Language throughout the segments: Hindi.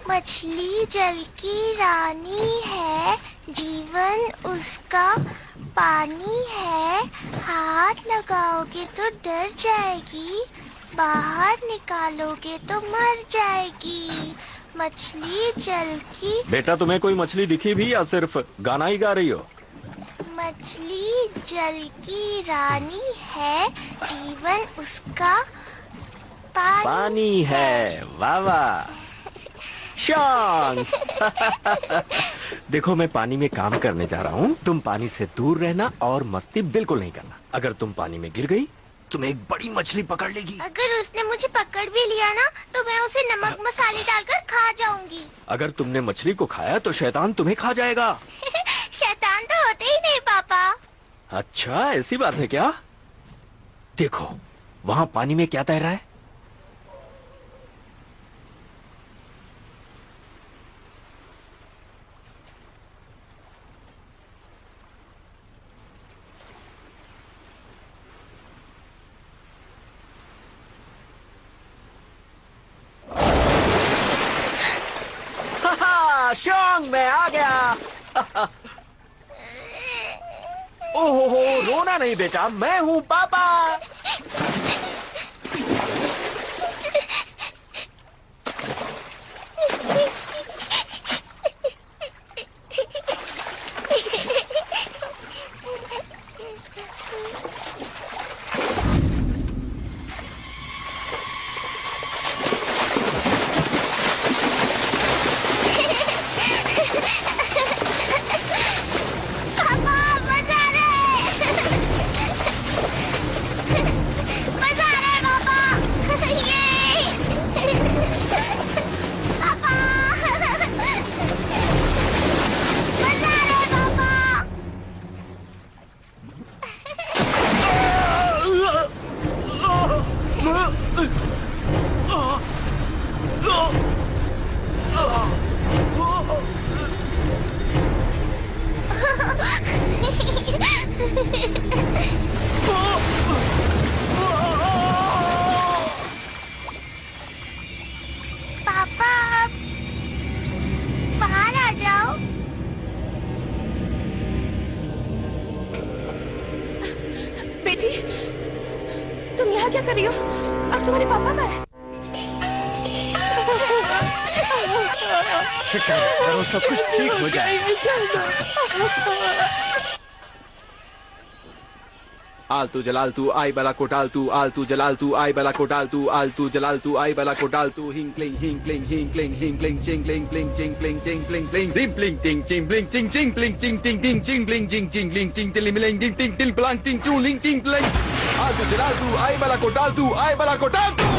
मछली जल की रानी है, जीवन उसका पानी है। हाथ लगाओगे तो डर जाएगी, बाहर निकालोगे तो मर जाएगी। मछली जल की। बेटा, तुम्हें कोई मछली दिखी भी या सिर्फ गाना ही गा रही हो? मछली जल की रानी है, जीवन उसका पानी है। वाह वाह शान। देखो, मैं पानी में काम करने जा रहा हूँ। तुम पानी से दूर रहना और मस्ती बिल्कुल नहीं करना। अगर तुम पानी में गिर गई, तुम्हें एक बड़ी मछली पकड़ लेगी। अगर उसने मुझे पकड़ भी लिया ना, तो मैं उसे नमक मसाले डालकर खा जाऊंगी। अगर तुमने मछली को खाया तो शैतान तुम्हें खा जाएगा। शैतान तो होते ही नहीं पापा। अच्छा, ऐसी बात है क्या? देखो, वहाँ पानी में क्या तैर रहा है? शोंग, मैं आ गया। ओहो, रोना नहीं बेटा, मैं हूँ पापा। पापा, आप बाहर आ जाओ। बेटी, तुम यहाँ क्या कर रही हो? अब तुम्हारे पापा का है। फिक्र मत करो, सब कुछ ठीक हो जाएगा। आलतू जलालतू आई बला कोटालतू, आलतू जलालतू आई बला कोटालतू, आलतू जलालतू आई बला कोटालतू, हिंक्लिंग हिंक्लिंग हिंक्लिंग हिंक्लिंग चिंगलिंग प्लिंग चिंगलिंग चिंगलिंग प्लिंग रिंप्लिंग टिंग चिंगलिंग चिंग चिंगलिंग चिंग टिंग टिंग चिंगलिंग चिंग चिंगलिंग चिंग टिलिमिलिंग टिंग टिंग टिल प्लांग टिंग चूलिंग चिंग प्लिंग। आलतू जलालतू आई बला कोटालतू, आई बला कोटालतू।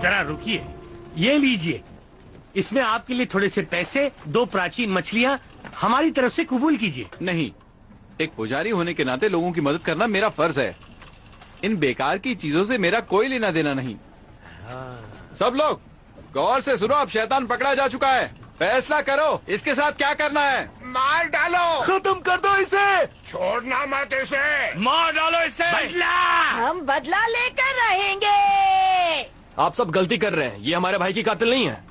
जरा रुकिए, ये लीजिए। इसमें आपके लिए थोड़े से पैसे, 2 प्राचीन मछलियाँ हमारी तरफ से कबूल कीजिए। नहीं, एक पुजारी होने के नाते लोगों की मदद करना मेरा फर्ज है। इन बेकार की चीजों से मेरा कोई लेना देना नहीं। सब लोग गौर से सुनो, अब शैतान पकड़ा जा चुका है। फैसला करो, इसके साथ क्या करना है। मार डालो, खत्म कर दो इसे। छोड़ना मत इसे, मार डालो इसे। बदला, हम बदला लेकर रहेंगे। आप सब गलती कर रहे हैं, ये हमारे भाई की कातिल नहीं है।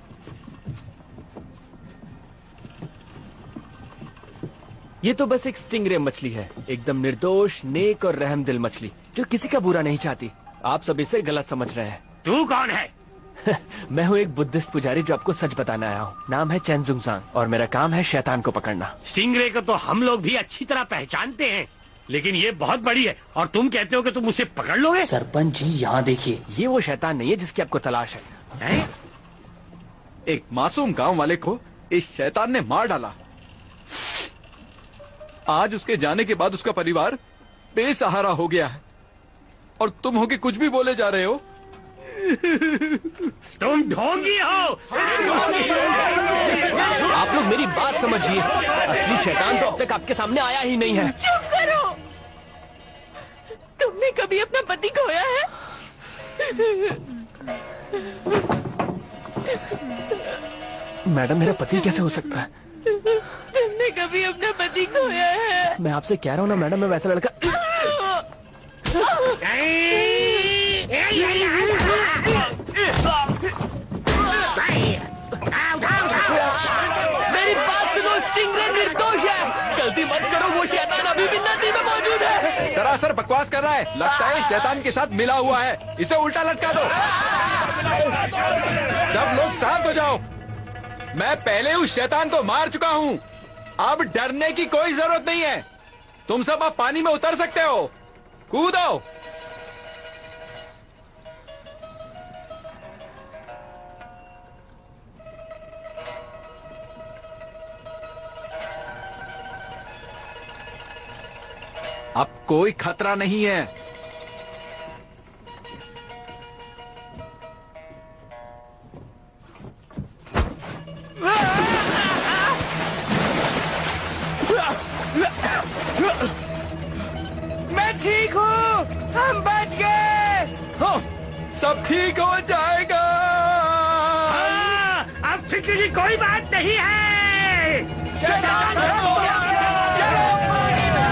ये तो बस एक स्टिंगरे मछली है, एकदम निर्दोष, नेक और रहमदिल मछली, जो किसी का बुरा नहीं चाहती। आप सब इसे गलत समझ रहे हैं। तू कौन है? मैं हूँ एक बुद्धिस्ट पुजारी जो आपको सच बताने आया हूँ। नाम है चेन जुंगसांग और मेरा काम है शैतान को पकड़ना। स्टिंगरे को तो हम लोग भी अच्छी तरह पहचानते हैं, लेकिन ये बहुत बड़ी है और तुम कहते हो कि तुम उसे पकड़ लोगे? सरपंच जी, यहाँ देखिए, ये वो शैतान नहीं है जिसकी आपको तलाश है। एक मासूम गांव वाले को इस शैतान ने मार डाला। आज उसके जाने के बाद उसका परिवार बेसहारा हो गया है और तुम हो के कुछ भी बोले जा रहे हो। तुम ढोंगी हो। आप लोग मेरी बात समझिए, असली शैतान तो अब तक आपके सामने आया ही नहीं है। चुप करो। तुमने कभी अपना पति खोया है? मैडम, मेरा पति कैसे हो सकता है? तुमने कभी अपना पति खोया है? मैं आपसे कह रहा हूँ ना मैडम, मैं वैसा लड़का। मेरी बात सुनो, स्टिंगरे निर्दोष है। गलती मत करो, वो शैतान अभी भी नदी में मौजूद है। सरासर बकवास कर रहा है, लगता है शैतान के साथ मिला हुआ है। इसे उल्टा लटका दो। सब लोग शांत हो जाओ। मैं पहले उस शैतान को मार चुका हूँ, अब डरने की कोई जरूरत नहीं है। तुम सब अब पानी में उतर सकते हो, कूदो। अब कोई खतरा नहीं है। मैं ठीक हूँ, हम बच गए। हाँ, सब ठीक हो जाएगा। हाँ, अब फिक्र की कोई बात नहीं है। शैतान खत्म हो गया। चलो पानी में।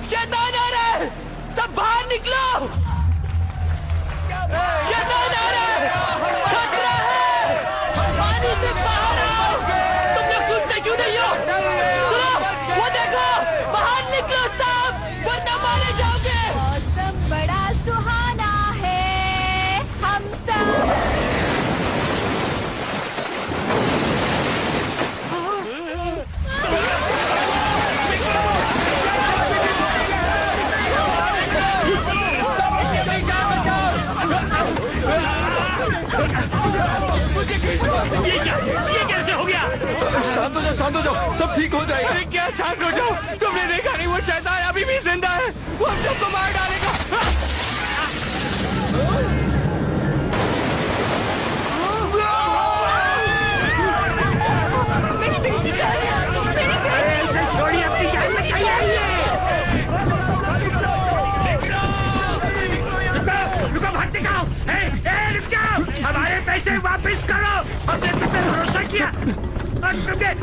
शैतान आ रहा है, सब बाहर निकलो। शैतान आ रहा है, खतरा है, पानी से बाहर आओ। तुम लोग सुनते क्यों नहीं हो? सुनो, वो देखो, बाहर निकलो सब, वरना मारे जाओगे। मौसम बड़ा सुहाना है, हम सब ये कैसे हो गया? शांत हो जाओ, सब ठीक हो जाएगा। अरे क्या शांत हो जाओ? तुमने देखा नहीं, वो शैतान अभी भी जिंदा है, वो हम सबको मार डालेगा। मेरी बेटी का मेरी ऐसे छोड़िए, अपनी जान बचाइए। रुको, भागते जाओ। रुक जाओ, हमारे पैसे वापस करो। हमने तुम पे भरोसा किया और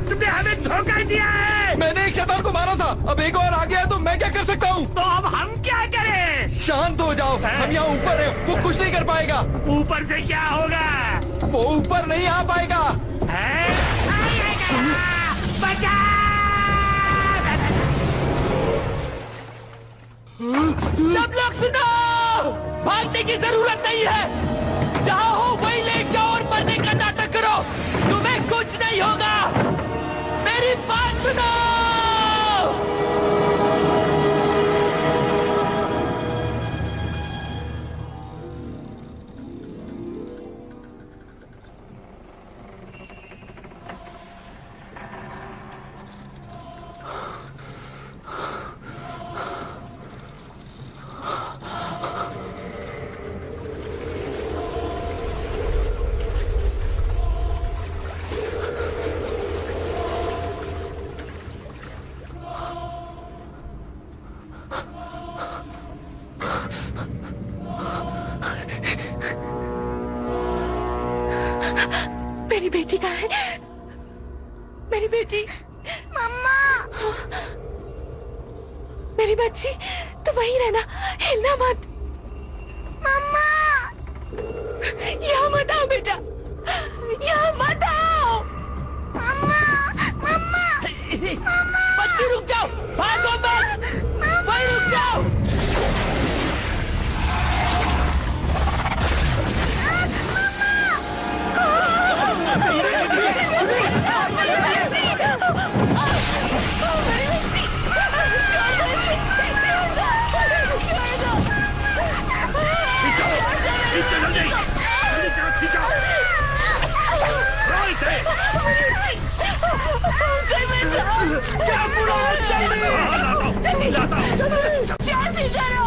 तुमने हमें धोखा दिया है। मैंने एक शैतान को मारा था, अब एक और आ गया है, तो मैं क्या कर सकता हूँ? तो अब हम क्या करें? शांत हो जाओ, हम यहाँ ऊपर है, वो कुछ नहीं कर पाएगा। ऊपर से क्या होगा? वो ऊपर नहीं आ पाएगा। बचा! सब लोग सुनो, भागने की जरूरत नहीं है। जहाँ हो वहीं लेट जाओ और मरने का नाटक करो, तुम्हें कुछ नहीं होगा। मेरी बात सुनो। मेरी बेटी कहाँ है? मेरी बेटी, मम्मा। मेरी बच्ची, तू वहीं रहना, हिलना मत। मम्मा। यहाँ मत आओ बेटा, यहाँ मत आओ। मम्मा। मम्मा। बच्ची रुक जाओ, भागो मत, वहीं रुक जाओ। जल्दी करो।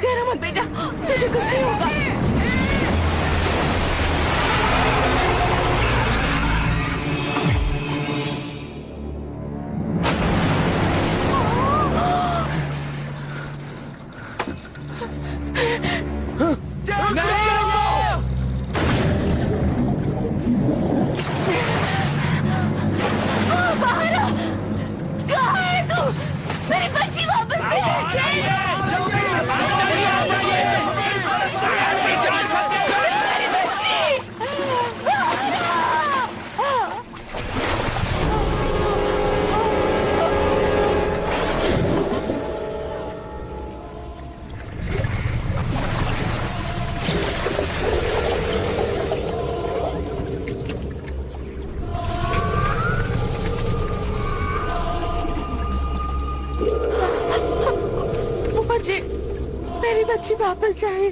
डरो मत बेटा, तुझे कुछ नहीं होगा। कहाँ है तू? मेरी बच्ची वापस मुझे मेरी बच्ची वापस चाहिए।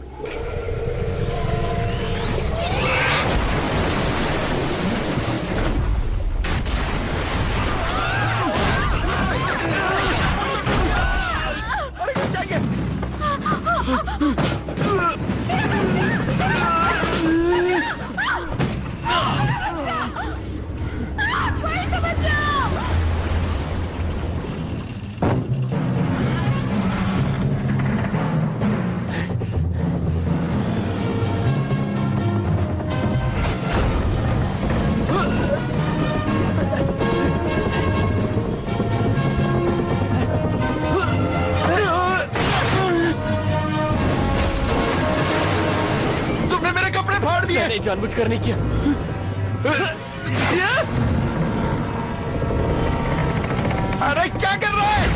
तुमने मेरे कपड़े फाड़ दिए। मैंने जानबूझकर नहीं किया। अरे क्या कर रहा है?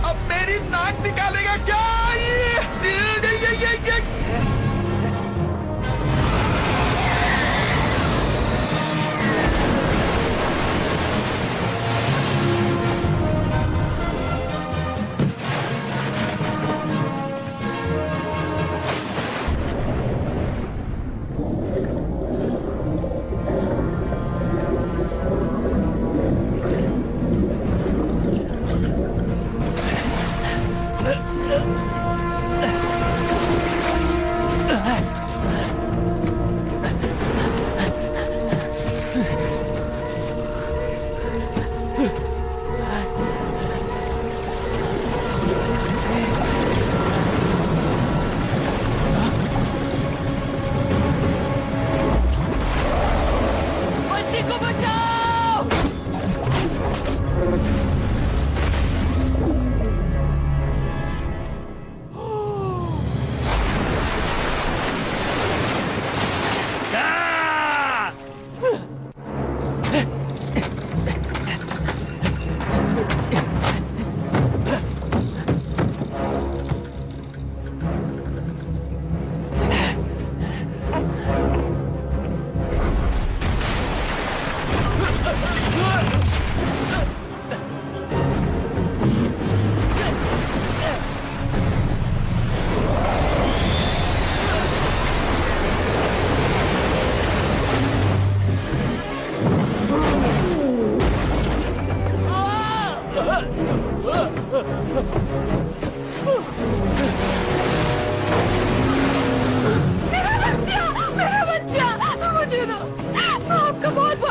अब मेरी नाक निकालेगा क्या?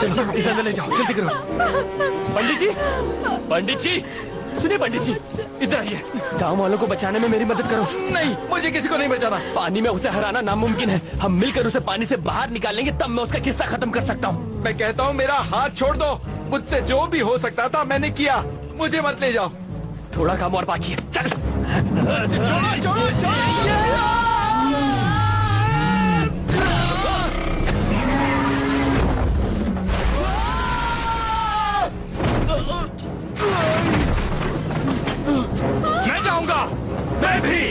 इस अंदर ले जाओ, जल्दी करो। पंडित जी सुनिए पंडित जी, इधर आइए। गांव वालों को बचाने में मेरी मदद करो। नहीं, मुझे किसी को नहीं बचाना। पानी में उसे हराना नामुमकिन है। हम मिलकर उसे पानी से बाहर निकालेंगे, तब मैं उसका किस्सा खत्म कर सकता हूँ। मैं कहता हूँ मेरा हाथ छोड़ दो। मुझसे जो भी हो सकता था मैंने किया, मुझे मत ले जाओ। थोड़ा काम और बाकी है, चल। छोड़ो, छोड़ो। मैं जाऊंगा। मैं भी।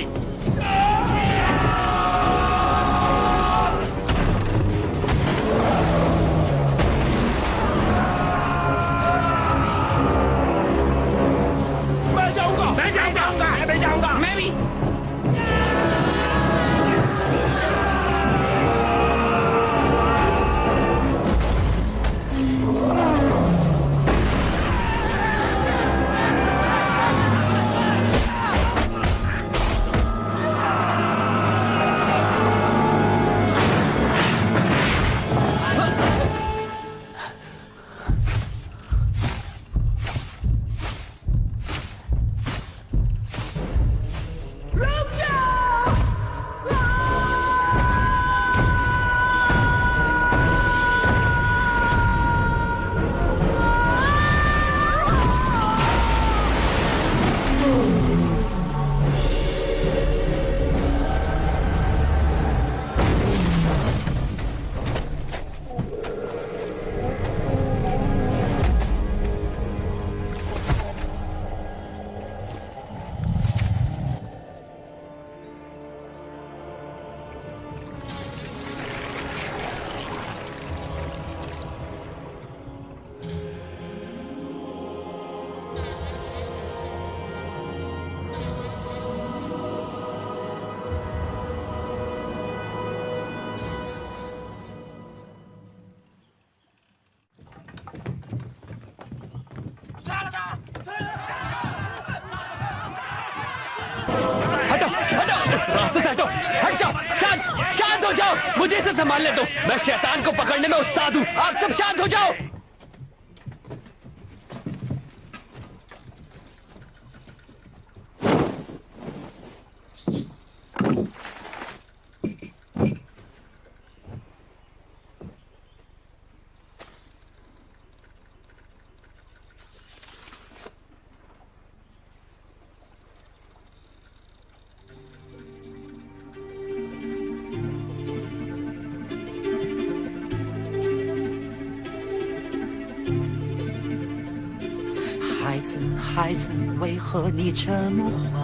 मैं जाऊंगा। मैं जाऊंगा। मैं जाऊंगा। मैं भी। रास्ते से हटो, हट जाओ, शांत हो जाओ। मुझे इसे संभालने दो, मैं शैतान को पकड़ने में उस्ताद हूँ। आप सब शांत हो जाओ।孩子，为何你这么坏？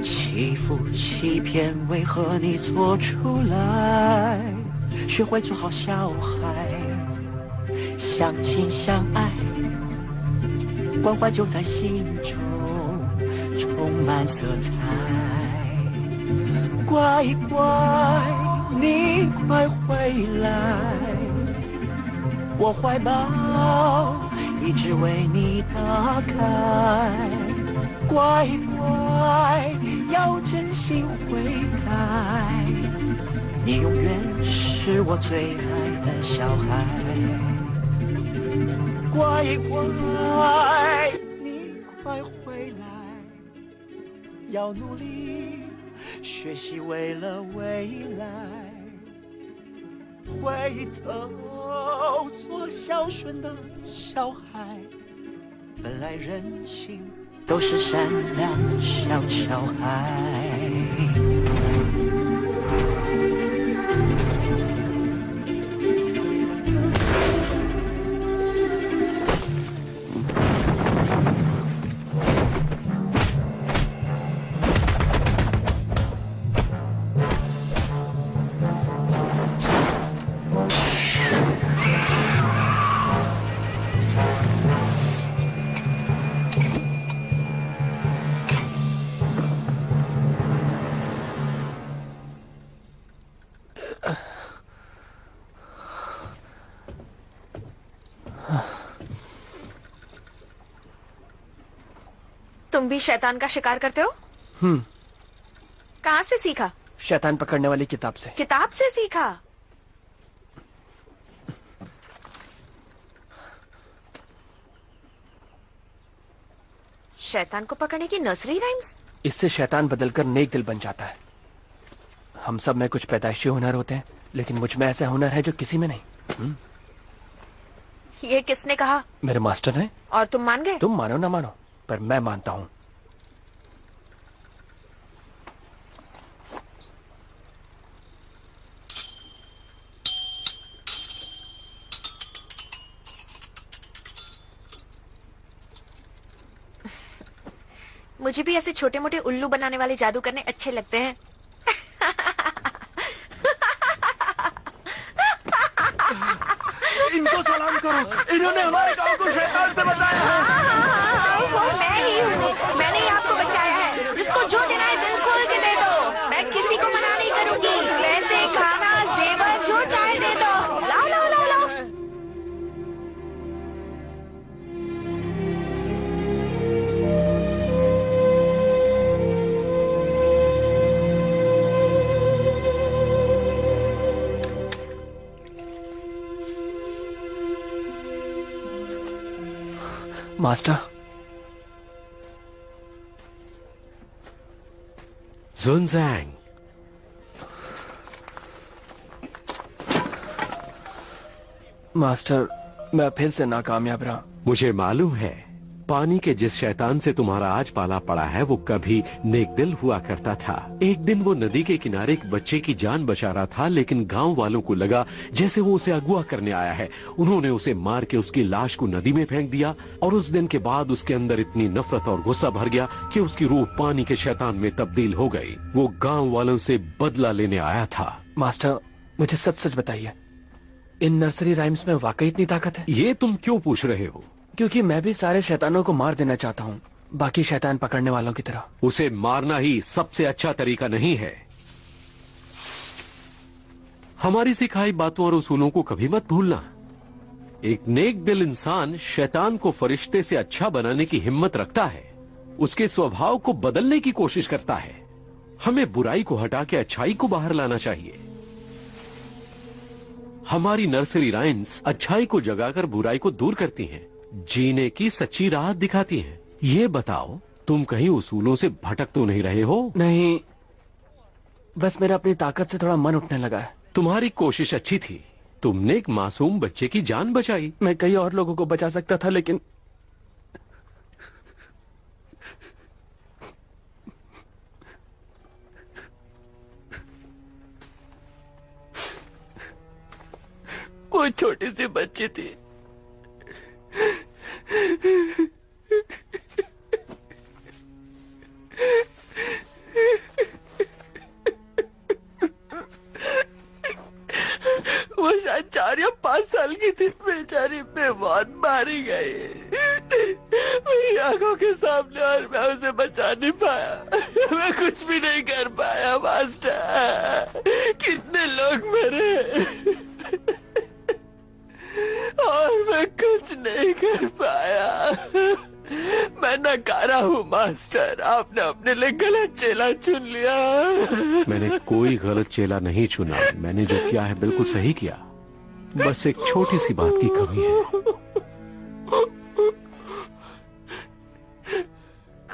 欺负欺骗，为何你做出来？学会做好小孩，相亲相爱，关怀就在心中充满色彩。乖乖，你快回来，我怀抱一直为你打开，乖乖，要真心悔改，你永远是我最爱的小孩。乖乖，你快回来，要努力学习，为了未来，回头做孝顺的小孩，本来人性都是善良的小孩。तुम भी शैतान का शिकार करते हो? कहाँ से सीखा? शैतान पकड़ने वाली किताब से। किताब से सीखा? शैतान को पकड़ने की नर्सरी राइम्स? इससे शैतान बदलकर नेक दिल बन जाता है। हम सब में कुछ पैदाइशी हुनर होते हैं, लेकिन मुझ में ऐसा हुनर है जो किसी में नहीं। ये किसने कहा? मेरे मास्टर ने। और तुम मान गए? तुम मानो ना मानो, पर मैं मानता हूँ। मुझे भी ऐसे छोटे मोटे उल्लू बनाने वाले जादू करने अच्छे लगते हैं। इनको सलाम करो, इन्होंने हमारे गांव को शैतान से बचाया है। वो मैं ही हूँ, मैंने ही आपको बचाया है। जिसको जो देना है दिल खोल के दे दो, मैं किसी को मना नहीं करूंगी। पैसे, खाना, जेवर जो चाहे दे दो। लाओ लाओ लाओ लाओ। मास्टर, जुनजैंग, मास्टर, मैं फिर से नाकामयाब रहा। मुझे मालूम है पानी के जिस शैतान से तुम्हारा आज पाला पड़ा है वो कभी नेक दिल हुआ करता था। एक दिन वो नदी के किनारे एक बच्चे की जान बचा रहा था, लेकिन गांव वालों को लगा जैसे वो उसे अगवा करने आया है। उन्होंने उसे मार के उसकी लाश को नदी में फेंक दिया और उस दिन के बाद उसके अंदर इतनी नफरत और गुस्सा भर गया कि उसकी रूह पानी के शैतान में तब्दील हो गई। वो गाँव वालों से बदला लेने आया था। मास्टर, मुझे सच सच बताइए, इन नर्सरी राइम्स में वाकई इतनी ताकत है? ये तुम क्यों पूछ रहे हो? क्योंकि मैं भी सारे शैतानों को मार देना चाहता हूँ, बाकी शैतान पकड़ने वालों की तरह। उसे मारना ही सबसे अच्छा तरीका नहीं है। हमारी सिखाई बातों और उसूलों को कभी मत भूलना। एक नेक दिल इंसान शैतान को फरिश्ते से अच्छा बनाने की हिम्मत रखता है, उसके स्वभाव को बदलने की कोशिश करता है। हमें बुराई को हटा के अच्छाई को बाहर लाना चाहिए। हमारी नर्सरी राइम्स अच्छाई को जगाकर बुराई को दूर करती हैं, जीने की सच्ची राह दिखाती हैं। ये बताओ, तुम कहीं उसूलों से भटक तो नहीं रहे हो? नहीं, बस मेरा अपनी ताकत से थोड़ा मन उठने लगा है। तुम्हारी कोशिश अच्छी थी, तुमने एक मासूम बच्चे की जान बचाई। मैं कई और लोगों को बचा सकता था, लेकिन वो छोटी सी बच्ची थी। वो शायद 4 या 5 साल की थी। बेचारी बहुत मारी गई मेरी आंखों के सामने, और मैं उसे बचा नहीं पाया। मैं कुछ भी नहीं कर पाया मास्टर। कितने लोग मरे और मैं कुछ नहीं कर पाया। मैं नकारा हूँ मास्टर, आपने अपने लिए गलत चेला चुन लिया। मैंने कोई गलत चेला नहीं चुना, मैंने जो किया है बिल्कुल सही किया। बस एक छोटी सी बात की कमी है।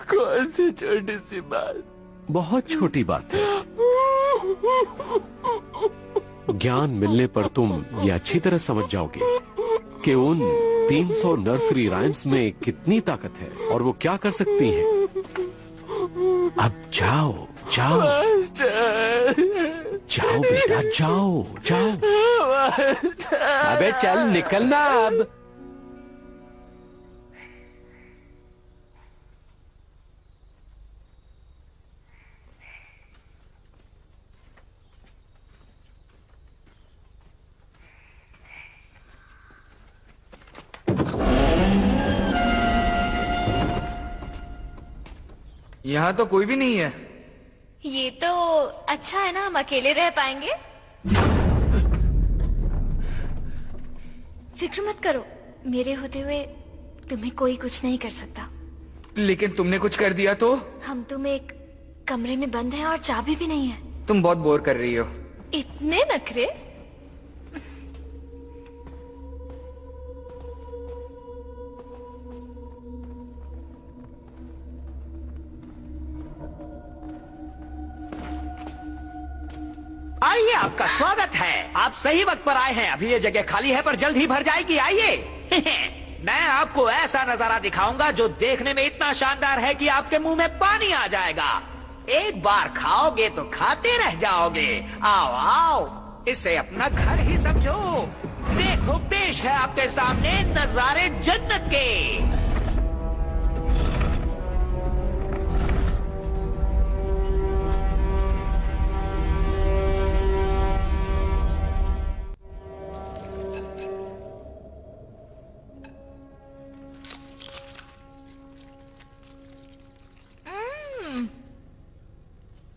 कौन सी छोटी सी बात? बहुत छोटी बात है। ज्ञान मिलने पर तुम ये अच्छी तरह समझ जाओगे कि उन 300 नर्सरी राइम्स में कितनी ताकत है और वो क्या कर सकती हैं। अब जाओ जाओ जाओ बेटा, जाओ जाओ। अबे चल निकलना अब। यहाँ तो कोई भी नहीं है। ये तो अच्छा है ना, हम अकेले रह पाएंगे। फिक्र मत करो, मेरे होते हुए तुम्हें कोई कुछ नहीं कर सकता। लेकिन तुमने कुछ कर दिया तो? हम तुम एक कमरे में बंद हैं और चाबी भी नहीं है। तुम बहुत बोर कर रही हो। इतने नखरे? स्वागत है। आप सही वक्त पर आए हैं। अभी ये जगह खाली है पर जल्द ही भर जाएगी। आइए। मैं आपको ऐसा नजारा दिखाऊंगा जो देखने में इतना शानदार है कि आपके मुंह में पानी आ जाएगा। एक बार खाओगे तो खाते रह जाओगे। आओ आओ, इसे अपना घर ही समझो। देखो, पेश है आपके सामने नजारे जन्नत के।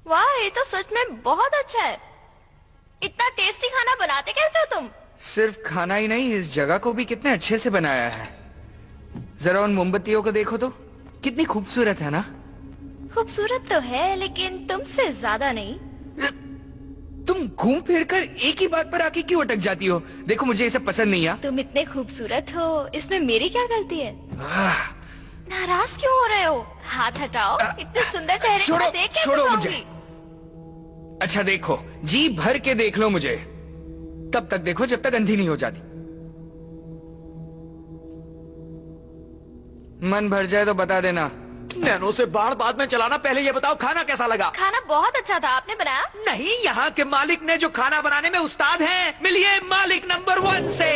वाह, ये तो सच में बहुत अच्छा है। इतना टेस्टी खाना बनाते कैसे हो तुम? सिर्फ खाना ही नहीं, इस जगह को भी कितने अच्छे से बनाया है। जरा उन मोमबत्तियों को देखो तो, कितनी खूबसूरत है ना। खूबसूरत तो है, लेकिन तुमसे ज्यादा नहीं। तुम घूम फिर कर एक ही बात पर आके क्यों अटक जाती हो? देखो, मुझे इसे पसंद नहीं है। तुम इतने खूबसूरत हो, इसमें मेरी क्या गलती है? नाराज क्यों हो रहे हो? हाथ हटाओ। इतने सुंदर चेहरे को छोड़ो, देख कैसे छोड़ो खाऊंगी? मुझे। अच्छा देखो, जी भर के देख लो मुझे। तब तक देखो जब तक अंधी नहीं हो जाती। मन भर जाए तो बता देना। नैनो से बाढ़ बाद में चलाना। पहले ये बताओ, खाना कैसा लगा? खाना बहुत अच्छा था। आपने बनाया? नहीं, यहाँ के मालिक ने, जो खाना बनाने में उस्ताद हैं। मिलिए मालिक नंबर 1 से।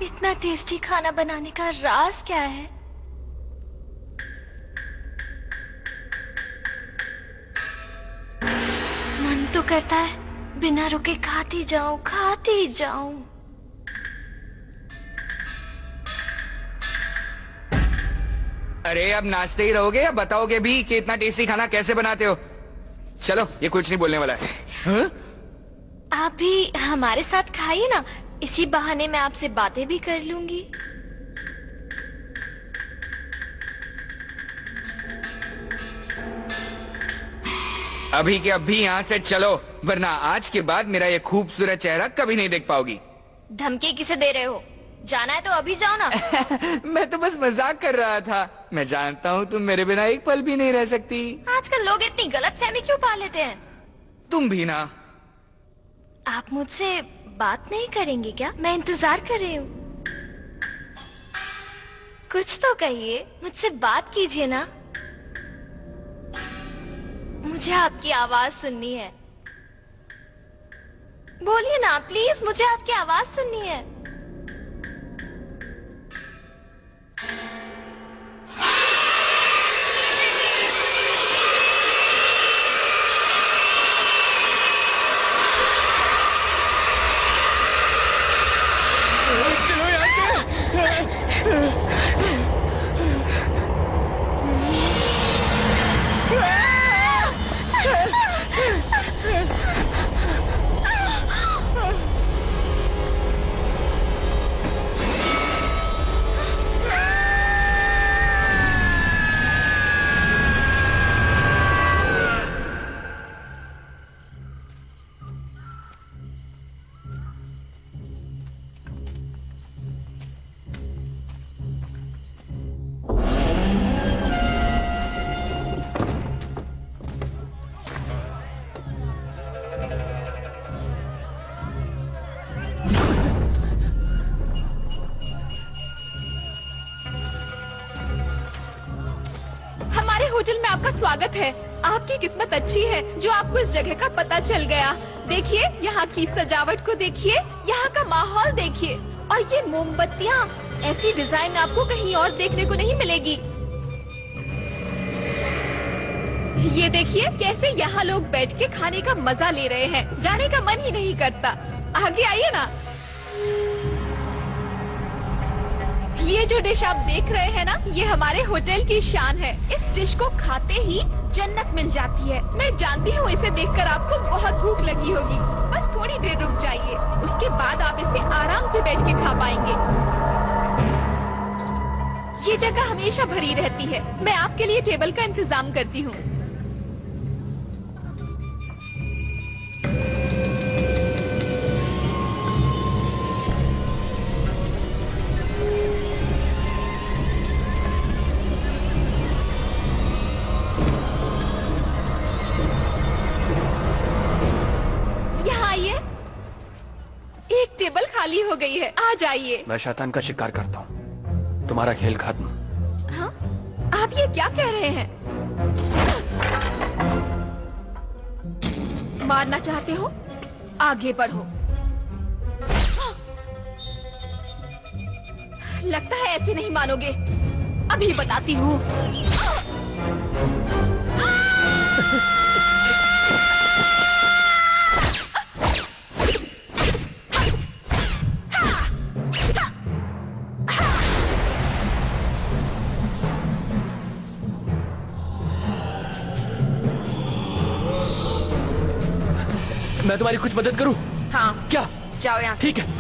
इतना टेस्टी खाना बनाने का राज क्या है? मन तो करता है बिना रुके खाती जाऊं, खाती जाऊं। अरे अब नाचते ही रहोगे या बताओगे भी कि इतना टेस्टी खाना कैसे बनाते हो? चलो, ये कुछ नहीं बोलने वाला है। हाँ? आप भी हमारे साथ खाइए ना, इसी बहाने मैं आपसे बातें भी कर लूंगी। अभी के अभी यहाँ से चलो, वरना आज के बाद मेरा ये खूबसूरत चेहरा कभी नहीं देख पाओगी। धमकी किसे दे रहे हो? जाना है तो अभी जाओ ना। मैं तो बस मजाक कर रहा था। मैं जानता हूँ तुम मेरे बिना एक पल भी नहीं रह सकती। आजकल लोग इतनी गलतफहमी क्यों पा लेते हैं? तुम भी ना। आप मुझसे बात नहीं करेंगे क्या? मैं इंतजार कर रही हूँ। कुछ तो कहिए, मुझसे बात कीजिए ना। मुझे आपकी आवाज सुननी है। बोलिए ना प्लीज, मुझे आपकी आवाज सुननी है। चलो यहाँ से। होटल में आपका स्वागत है। आपकी किस्मत अच्छी है जो आपको इस जगह का पता चल गया। देखिए, यहाँ की सजावट को देखिए, यहाँ का माहौल देखिए, और ये मोमबत्तियाँ, ऐसी डिजाइन आपको कहीं और देखने को नहीं मिलेगी। ये देखिए कैसे यहाँ लोग बैठ के खाने का मजा ले रहे हैं। जाने का मन ही नहीं करता। आगे आइए ना। ये जो डिश आप देख रहे हैं ना, ये हमारे होटल की शान है। इस डिश को खाते ही जन्नत मिल जाती है। मैं जानती हूँ इसे देखकर आपको बहुत भूख लगी होगी। बस थोड़ी देर रुक जाइए, उसके बाद आप इसे आराम से बैठ के खा पाएंगे। ये जगह हमेशा भरी रहती है। मैं आपके लिए टेबल का इंतजाम करती हूँ। एक टेबल खाली हो गई है, आ जाइए। मैं शैतान का शिकार करता हूँ, तुम्हारा खेल खत्म। हाँ? आप ये क्या कह रहे हैं? मारना चाहते हो? आगे बढ़ो। लगता है ऐसे नहीं मानोगे। अभी बताती हूँ। मैं तुम्हारी कुछ मदद करूं? हाँ, क्या? जाओ यहाँ से। ठीक है।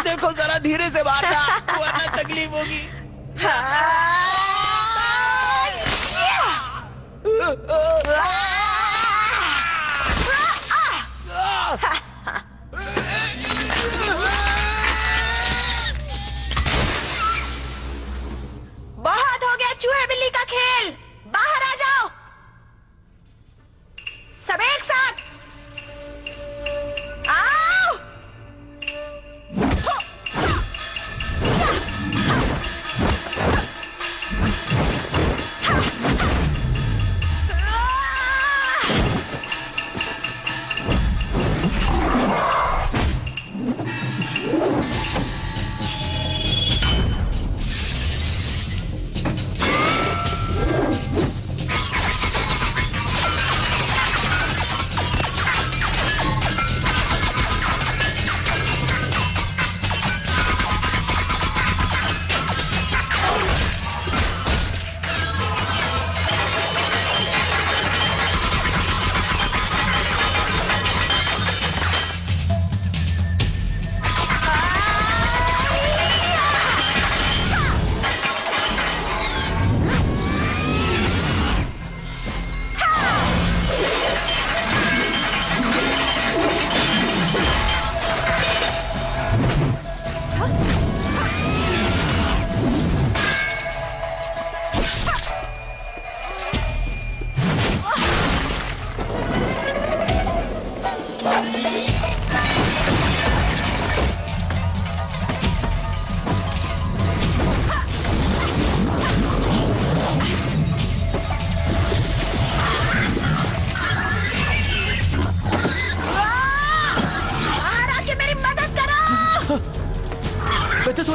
देखो जरा धीरे से मारना, वरना तकलीफ होगी। बहुत हो गया चूहे बिल्ली का खेल, बाहर आ जाओ सब एक साथ। आओ।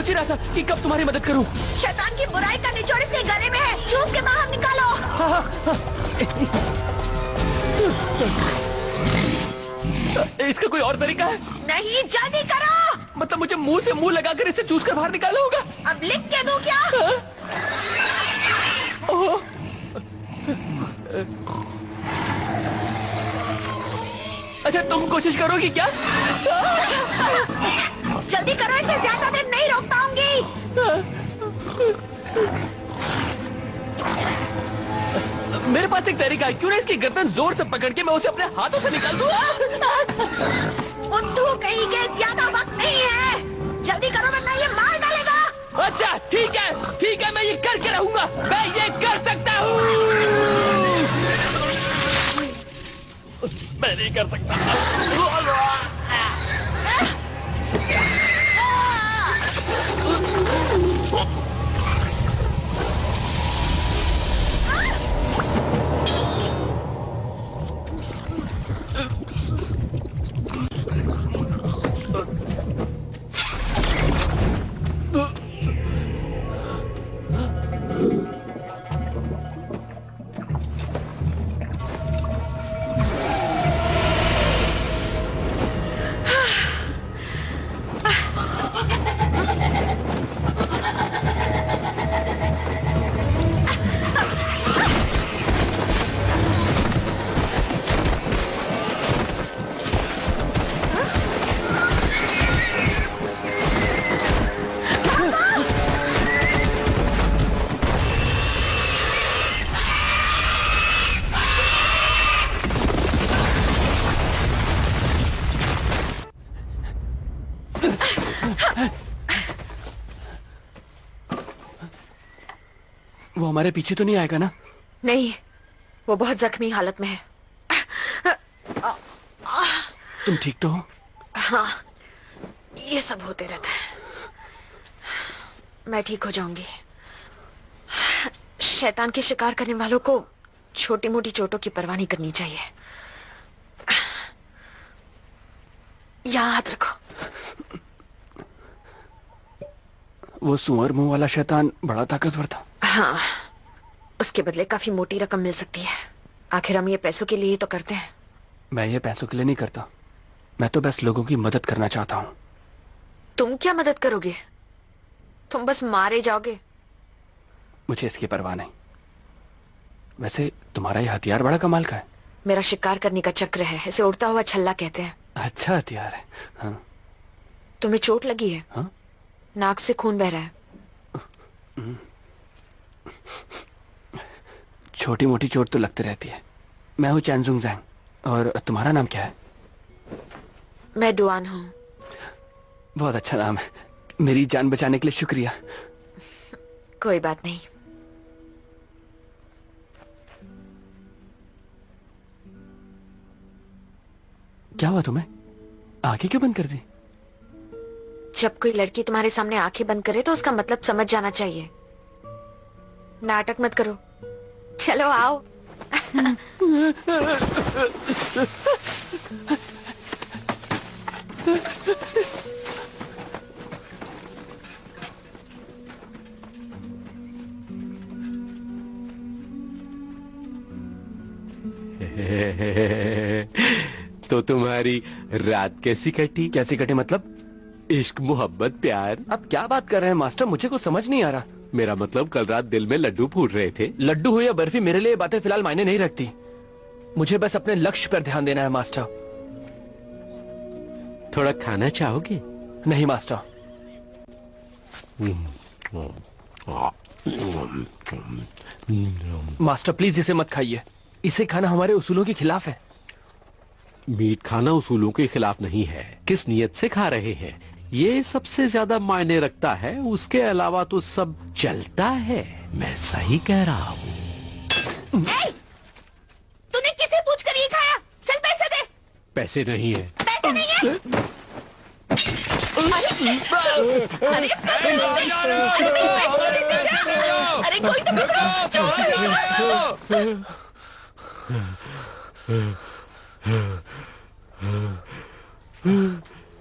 सोच ही रहा था कि कब तुम्हारी मदद करूं। शैतान की बुराई का निचोड़ इसके गले में है, चूस के बाहर निकालो। इसका कोई और तरीका है? नहीं, जल्दी करो। मतलब मुझे मुंह से मुंह लगाकर इसे चूस कर बाहर निकालना होगा? अब लिख के दूं क्या? ओह, अच्छा तुम कोशिश करोगी क्या? जल्दी करो, इसे ज्यादा देर नहीं रोक पाऊंगी। मेरे पास एक तरीका है, क्यों ना इसकी गर्दन जोर से पकड़ के मैं उसे अपने हाथों से निकाल दूं? बुद्धू कहीं के, ज्यादा वक्त नहीं है, जल्दी करो वरना ये मार डालेगा। अच्छा ठीक है, मैं ये करके रहूंगा, मैं ये कर सकता हूँ। मैं नहीं कर सकता। वो हमारे पीछे तो नहीं आएगा ना? नहीं, वो बहुत जख्मी हालत में है। तुम ठीक तो हो? हाँ, ये सब होते रहता है, मैं ठीक हो जाऊंगी। शैतान के शिकार करने वालों को छोटी मोटी चोटों की परवाह नहीं करनी चाहिए। यहाँ हाथ रखो। वो सुअर मुंह वाला शैतान बड़ा ताकतवर था। हाँ, उसके बदले काफी मोटी रकम मिल सकती है। आखिर हम ये पैसों के लिए ही तो करते हैं। मैं ये पैसों के लिए नहीं करता, मैं तो बस लोगों की मदद करना चाहता हूँ। तुम क्या मदद करोगे? तुम बस मारे जाओगे। मुझे इसकी परवाह नहीं। वैसे तुम्हारा ये हथियार बड़ा कमाल का है। मेरा शिकार करने का चक्र है, इसे उड़ता हुआ छल्ला कहते हैं। अच्छा हथियार है। हाँ। तुम्हें चोट लगी है? हाँ? नाक से खून बह रहा है। छोटी मोटी चोट तो लगती रहती है। मैं हूँ चैनजुंग जैंग, और तुम्हारा नाम क्या है? मैं डुआन हूँ। बहुत अच्छा नाम है। मेरी जान बचाने के लिए शुक्रिया। कोई बात नहीं। क्या हुआ तुम्हें? आंखें क्यों बंद कर दी? जब कोई लड़की तुम्हारे सामने आंखें बंद करे तो उसका मतलब समझ जाना चाहिए। नाटक मत करो, चलो आओ। तो तुम्हारी रात कैसी कटी? कैसी कटे मतलब? इश्क, मोहब्बत, प्यार? अब क्या बात कर रहे हैं मास्टर, मुझे कुछ समझ नहीं आ रहा। मेरा मतलब कल रात दिल में लड्डू फूट रहे थे। लड्डू हो या बर्फी, मेरे लिए ये बातें फिलहाल मायने नहीं रखती। मुझे बस अपने लक्ष्य पर ध्यान देना है मास्टर। थोड़ा खाना चाहोगे? नहीं मास्टर। मास्टर प्लीज इसे मत खाइए, इसे खाना हमारे उसूलों के खिलाफ है। मीट खाना उसूलों के खिलाफ नहीं है। किस नियत से खा रहे हैं, ये सबसे ज्यादा मायने रखता है। उसके अलावा तो सब चलता है। मैं सही कह रहा हूँ। तूने किसे पूछकर ये खाया? चल पैसे दे। पैसे नहीं है। पैसे नहीं है? अरे अरे कोई तो पकड़ो।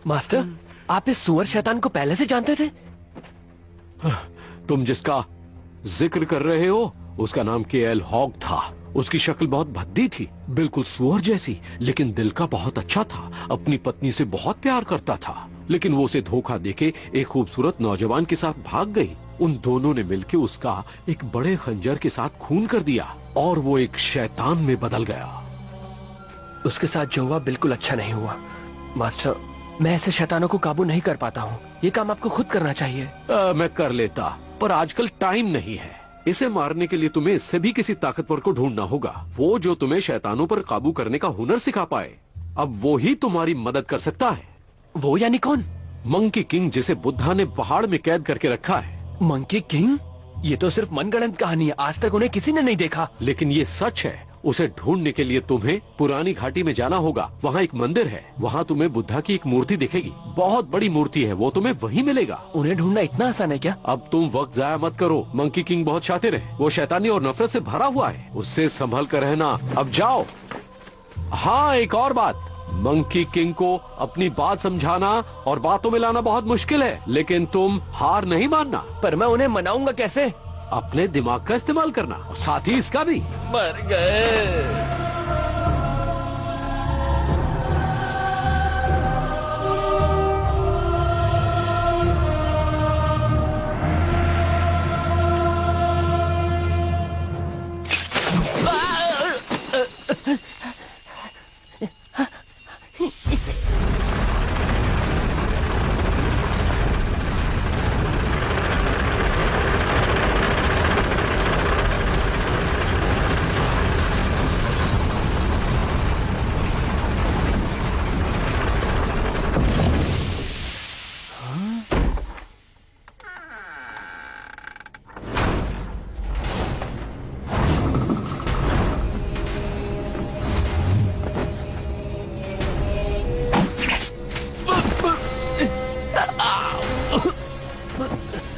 मास्टर, आप इस सुअर शैतान को पहले से जानते थे? तुम जिसका जिक्र कर रहे हो उसका नाम केएल हॉग था। उसकी शक्ल बहुत भद्दी थी, बिल्कुल सुअर जैसी, लेकिन दिल का बहुत अच्छा था। अपनी पत्नी से बहुत प्यार करता था, लेकिन वो उसे धोखा देके एक खूबसूरत नौजवान के साथ भाग गई। उन दोनों ने मिलकर उसका एक बड़े खंजर के साथ खून कर दिया और वो एक शैतान में बदल गया। उसके साथ जो हुआ बिल्कुल अच्छा नहीं हुआ मास्टर। मैं ऐसे शैतानों को काबू नहीं कर पाता हूँ। ये काम आपको खुद करना चाहिए। मैं कर लेता, पर आजकल टाइम नहीं है। इसे मारने के लिए तुम्हें इससे भी किसी ताकतवर को ढूंढना होगा, वो जो तुम्हें शैतानों पर काबू करने का हुनर सिखा पाए। अब वो ही तुम्हारी मदद कर सकता है। वो यानी कौन? मंकी किंग, जिसे बुद्धा ने पहाड़ में कैद करके रखा है। Monkey king? ये तो सिर्फ मनगढ़ंत कहानी है, आज तक उन्हें किसी ने नहीं देखा। लेकिन ये सच है। उसे ढूंढने के लिए तुम्हें पुरानी घाटी में जाना होगा। वहाँ एक मंदिर है, वहाँ तुम्हें बुद्धा की एक मूर्ति दिखेगी, बहुत बड़ी मूर्ति है, वो तुम्हें वहीं मिलेगा। उन्हें ढूंढना इतना आसान है क्या? अब तुम वक्त जाया मत करो। मंकी किंग बहुत शातिर है, वो शैतानी और नफरत से भरा हुआ है, उससे संभल कर रहना। अब जाओ। हाँ, एक और बात, मंकी किंग को अपनी बात समझाना और बातों में लाना बहुत मुश्किल है, लेकिन तुम हार नहीं मानना। पर मैं उन्हें मनाऊंगा कैसे? अपने दिमाग का इस्तेमाल करना और साथ ही इसका भी। मर गए।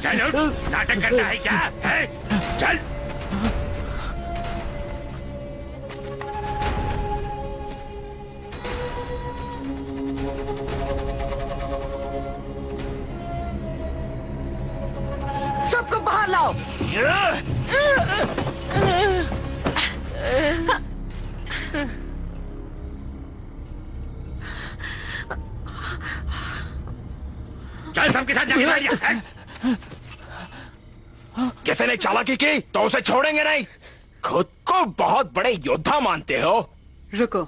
चलो, नाटक करना है क्या? है? चल। सबको बाहर लाओ। चल, सबके साथ जाके बैठ जा। किसी ने चालाकी की तो उसे छोड़ेंगे नहीं। खुद को बहुत बड़े योद्धा मानते हो। रुको,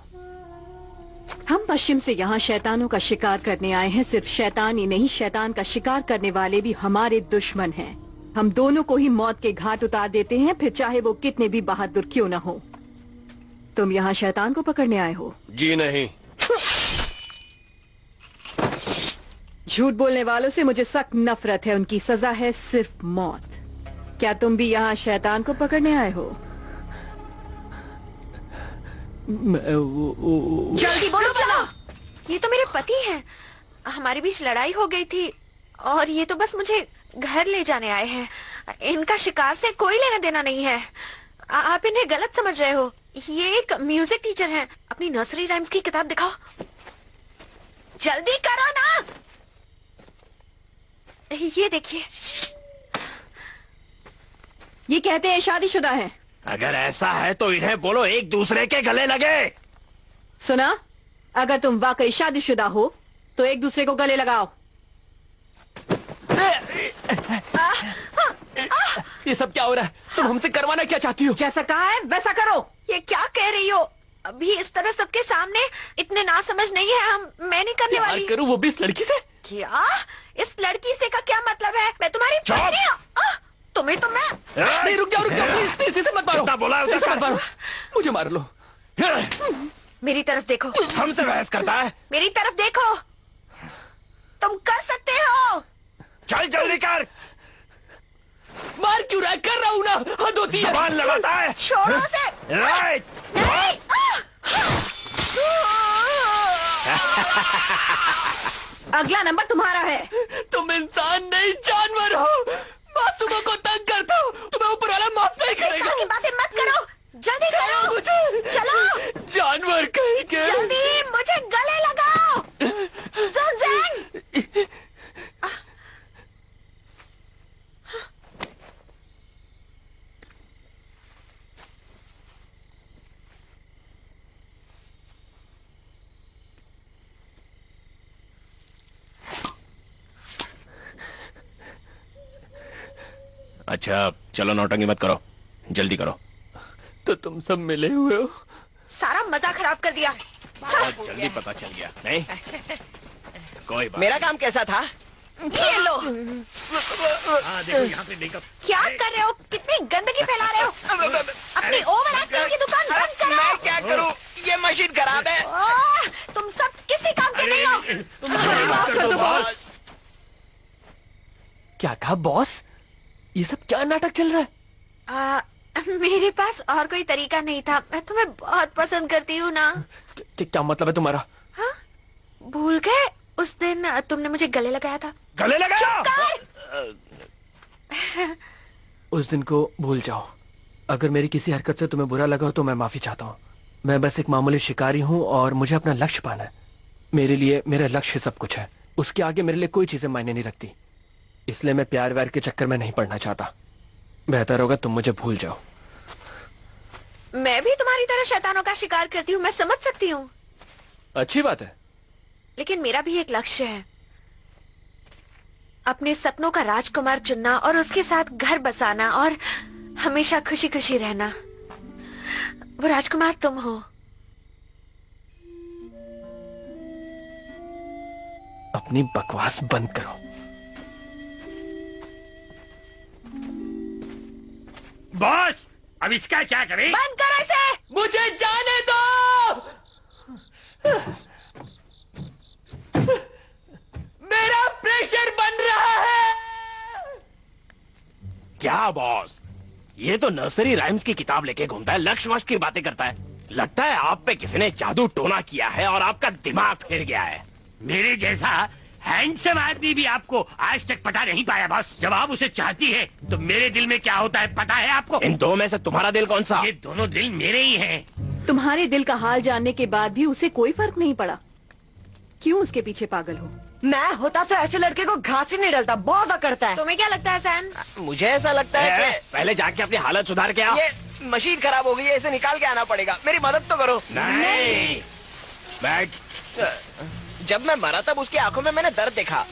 हम पश्चिम से यहाँ शैतानों का शिकार करने आए हैं। सिर्फ शैतान ही नहीं, शैतान का शिकार करने वाले भी हमारे दुश्मन हैं। हम दोनों को ही मौत के घाट उतार देते हैं, फिर चाहे वो कितने भी बहादुर क्यों न हो। तुम यहाँ शैतान को पकड़ने आए हो? जी नहीं। झूठ बोलने वालों से मुझे सख्त नफरत है, उनकी सजा है सिर्फ मौत। क्या तुम भी यहाँ शैतान को पकड़ने आए हो? जल्दी बोलो चलो। ये तो मेरे पति हैं। हमारे बीच लड़ाई हो गई थी और ये तो बस मुझे घर ले जाने आए हैं। इनका शिकार से कोई लेना देना नहीं है। आप इन्हें गलत समझ रहे हो। ये एक म्यूजिक टीचर हैं। अपनी नर्सरी राइम्स की किताब दिखाओ। जल्दी करो ना। ये देखिए, ये कहते हैं शादीशुदा है। अगर ऐसा है तो इन्हें बोलो एक दूसरे के गले लगे। सुना, अगर तुम वाकई शादीशुदा हो तो एक दूसरे को गले लगाओ। ये सब क्या हो रहा है? तुम हमसे करवाना क्या चाहती हो? जैसा कहा है वैसा करो। ये क्या कह रही हो? अभी इस तरह सबके सामने इतने नासमझ नहीं है हम। मैं नहीं करने वाली। करूं वो भी इस लड़की से? क्या? इस लड़की से का क्या मतलब है? मैं तुम्हारी पत्नी हूं। तुम्हें तो मैं नहीं, रुक जाओ प्लीज, इसे मत मारो। जितना बोला है उतना इसे मत कर। मारो, मुझे मार लो। मेरी तरफ देखो। हमसे बहस करता है। मेरी तरफ देखो। तुम कर सकते हो। चल जल्दी कर। मार क्यों रहा है? कर रहा हूं ना, हद होती है। जुबान लगाता है। छोड़ो से। राइट। नहीं। अगला नंबर तुम्हारा है। तुम इंसान नहीं जानवर हो। मासूमों को तंग करते हो। तुम्हें ऊपर वाला माफ नहीं करेगा। की बातें मत करो। जल्दी करो। मुझे चलो। जानवर कहीं के। जल्दी मुझे गले लगाओ। सुनजेंग। अच्छा चलो नौटंकी मत करो, जल्दी करो। तो तुम सब मिले हुए हो? सारा मजा खराब कर दिया। बहुत जल्दी पता चल गया। नहीं कोई बात। मेरा काम कैसा था? ये लो। देखो यहाँ पे मेकअप। क्या कर रहे हो? कितनी गंदगी फैला रहे हो? अपनी ओवर एक्टिंग की दुकान बंद करो। मैं क्या करूं? ये मशीन खराब है। तुम सब किसी काम के नहीं हो। माफ कर दो बॉस। क्या कहा बॉस? ये सब क्या नाटक चल रहा है? मेरे पास और कोई तरीका नहीं था। मैं तुम्हें बहुत पसंद करती हूँ ना। क्या मतलब है तुम्हारा? हाँ? भूल गए उस दिन तुमने मुझे गले लगाया था। गले लगाया? उस दिन को भूल जाओ। अगर मेरी किसी हरकत से तुम्हें बुरा लगा हो तो मैं माफी चाहता हूँ। मैं बस एक मामूली शिकारी हूँ और मुझे अपना लक्ष्य पाना है। मेरे लिए मेरा लक्ष्य सब कुछ है। उसके आगे मेरे लिए कोई चीजें मायने नहीं रखती। इसलिए मैं प्यार व्यार के चक्कर में नहीं पड़ना चाहता। बेहतर होगा तुम मुझे भूल जाओ। मैं भी तुम्हारी तरह शैतानों का शिकार करती हूँ, मैं समझ सकती हूँ। अच्छी बात है। लेकिन मेरा भी एक लक्ष्य है, अपने सपनों का राजकुमार चुनना और उसके साथ घर बसाना और हमेशा खुशी खुशी रहना। वो राजकुमार तुम हो। अपनी बकवास बंद करो। बॉस अब इसका क्या करें? बंद करो इसे। मुझे जाने दो। मेरा प्रेशर बन रहा है। क्या बॉस, ये तो नर्सरी राइम्स की किताब लेके घूमता है, लक्ष्य वक्ष की बातें करता है। लगता है आप पे किसी ने जादू टोना किया है और आपका दिमाग फिर गया है। मेरे जैसा हैंडसम आदमी भी आपको आज तक पता नहीं पाया बॉस। जब आप उसे चाहती है तो मेरे दिल में क्या होता है पता है आपको? इन दो में से तुम्हारा दिल कौन सा? ये दोनों दिल मेरे ही हैं। तुम्हारे दिल का हाल जानने के बाद भी उसे कोई फर्क नहीं पड़ा। क्यों उसके पीछे पागल हो? मैं होता तो ऐसे लड़के को घास ही नहीं डलता, बहुत करता है। तुम्हें क्या लगता है सैन? मुझे ऐसा लगता है कि पहले जाके अपनी हालत सुधार के आओ। ये मशीन खराब हो गई है, इसे निकाल के आना पड़ेगा। मेरी मदद तो करो। नहीं बैठ। जब मैं मरा तब उसकी आंखों में मैंने दर्द देखा।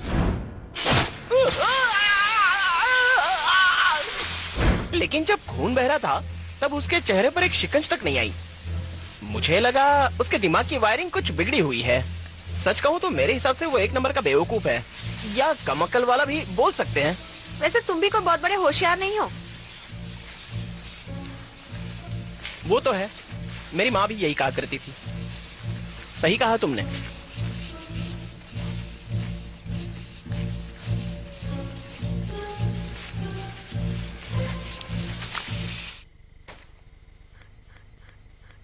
लेकिन जब खून बह रहा था तब उसके चेहरे पर एक शिकंज तक नहीं आई। मुझे लगा उसके दिमाग की वायरिंग कुछ बिगड़ी हुई है। सच कहूँ तो मेरे हिसाब से वो एक नंबर का बेवकूफ है, या कम अक्ल वाला भी बोल सकते हैं। वैसे तुम भी कोई बहुत बड़े होशियार नहीं हो। वो तो है, मेरी माँ भी यही कहा करती थी। सही कहा तुमने।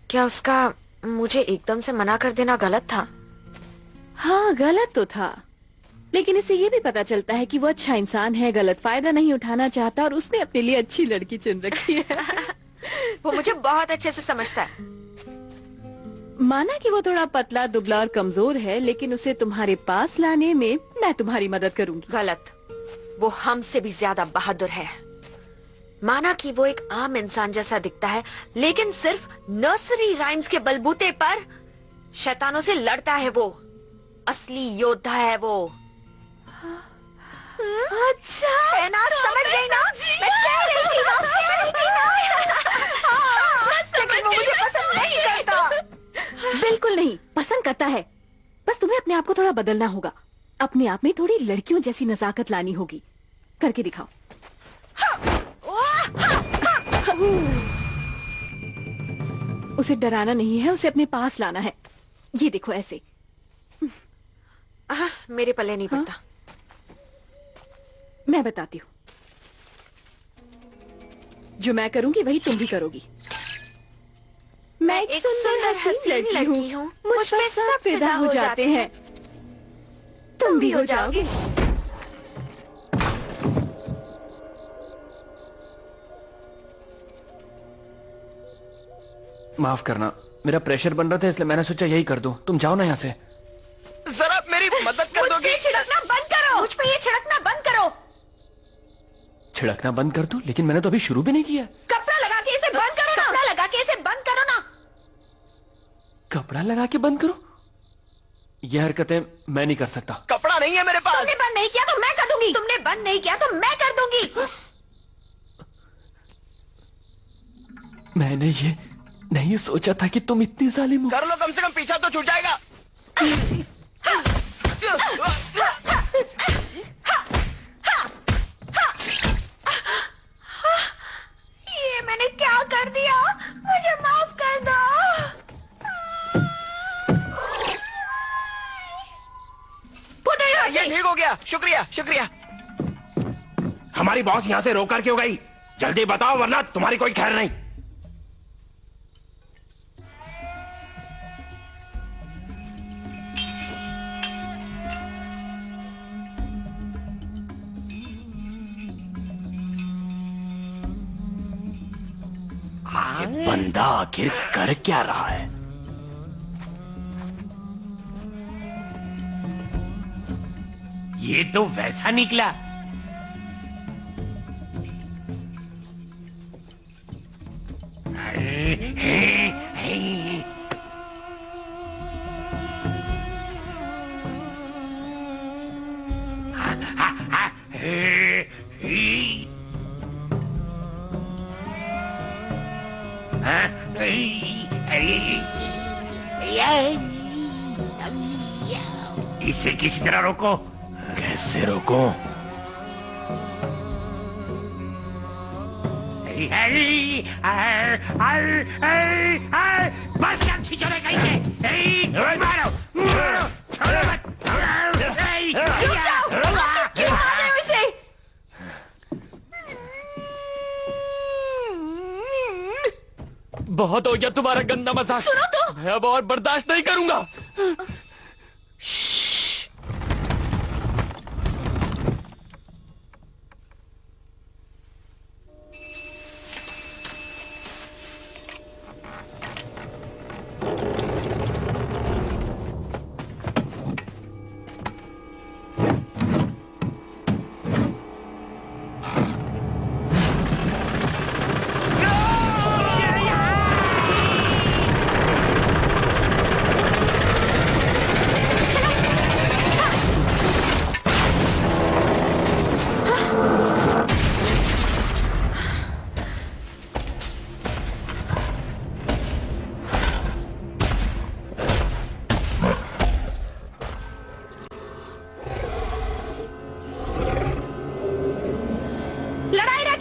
क्या उसका मुझे एकदम से मना कर देना गलत था? हाँ गलत तो था, लेकिन इससे ये भी पता चलता है कि वो अच्छा इंसान है, गलत फायदा नहीं उठाना चाहता और उसने अपने लिए अच्छी लड़की चुन रखी है। वो मुझे बहुत अच्छे से समझता है। माना कि वो थोड़ा पतला दुबला और कमजोर है, लेकिन उसे तुम्हारे पास लाने में मैं तुम्हारी मदद करूंगी। गलत, वो हमसे भी ज्यादा बहादुर है। माना कि वो एक आम इंसान जैसा दिखता है, लेकिन सिर्फ नर्सरी राइम्स के बलबूते पर शैतानों से लड़ता है। वो असली योद्धा है वो। अच्छा है ना? समझ गई ना? मैं कह रही थी ना, कह रही थी ना। लेकिन वो मुझे पसंद नहीं करता। बिल्कुल नहीं, पसंद करता है। बस तुम्हें अपने आप को थोड़ा बदलना होगा। अपने आप में थोड़ी लड़कियों जैसी नजाकत लानी होगी। करके दिखाओ। उसे डराना नहीं है, उसे अपने पास लाना है। ये देखो ऐसे। मेरे पल्ले नहीं पड़ता। मैं बताती हूँ, जो मैं करूंगी वही तुम भी करोगी। मैं एक सुंदर हसीन लड़की हूँ, मुझ पर सब फिदा हो जाते हैं। तुम भी हो जाओगे। माफ करना, मेरा प्रेशर बन रहा था इसलिए मैंने सोचा यही कर दूं। तुम जाओ ना यहाँ से। जरा मेरी मदद कर दोगे? छिड़कना बंद करो। मुझ पे ये छिड़कना बंद करो। छिड़कना बंद कर दूं? लेकिन मैंने तो अभी शुरू भी नहीं किया। कपड़ा लगा के इसे बंद करो ना। कपड़ा लगा के इसे बंद करो ना। कपड़ा लगा के बंद करो? ये हरकतें मैं नहीं कर सकता। कपड़ा नहीं है मेरे पास। तुमने बंद नहीं किया तो मैं कर दूंगी। तुमने बंद नहीं किया तो मैं कर दूंगी। मैंने ये नहीं सोचा था कि तुम इतनी जालिम हो। कर लो, कम से कम पीछा तो छूट जाएगा। ये मैंने क्या कर दिया? मुझे माफ कर दो। ये ठीक हो गया, शुक्रिया शुक्रिया। हमारी बॉस यहाँ से रोकर क्यों गई? जल्दी बताओ वरना तुम्हारी कोई खैर नहीं। ये बंदा आखिर कर क्या रहा है? ये तो वैसा निकला। इसे किसी तरह रोको। कैसे रोको? बस क्या छिछोरे कहीं के? मारो मारो, छोड़ो मत। रुक जाओ, क्यों मार रहे हो इसे? बहुत हो गया तुम्हारा गंदा मजाक। सुनो तो। मैं अब और बर्दाश्त नहीं करूंगा।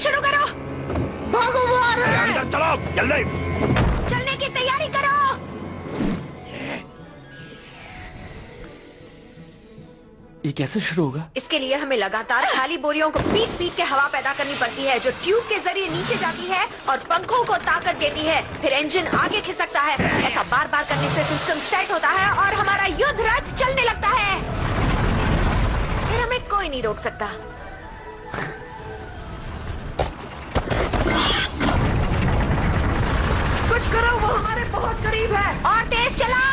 शुरू करो। भागो, वो आ रहा है। अंदर चलो जल्दी। चलने की तैयारी करो। ये कैसे शुरू होगा? इसके लिए हमें लगातार खाली बोरियों को पीट पीट के हवा पैदा करनी पड़ती है, जो ट्यूब के जरिए नीचे जाती है और पंखों को ताकत देती है। फिर इंजन आगे खिसकता है। ऐसा बार बार करने से सिस्टम सेट होता है और हमारा युद्ध रथ चलने लगता है। फिर हमें कोई नहीं रोक सकता। कुछ करो, वो हमारे बहुत करीब है। और तेज चलाओ।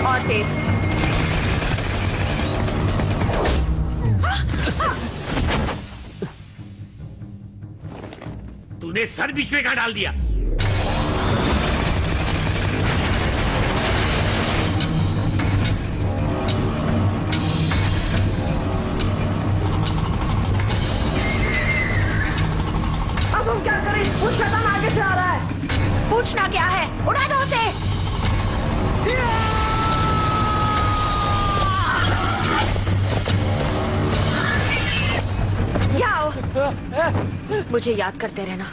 और तेज। तूने सर बीच में कहाँ डाल दिया? अब हम क्या करें? वो शैतान आगे से आ रहा है। पूछना क्या है? उड़ा दो उसे। आओ। मुझे याद करते रहना।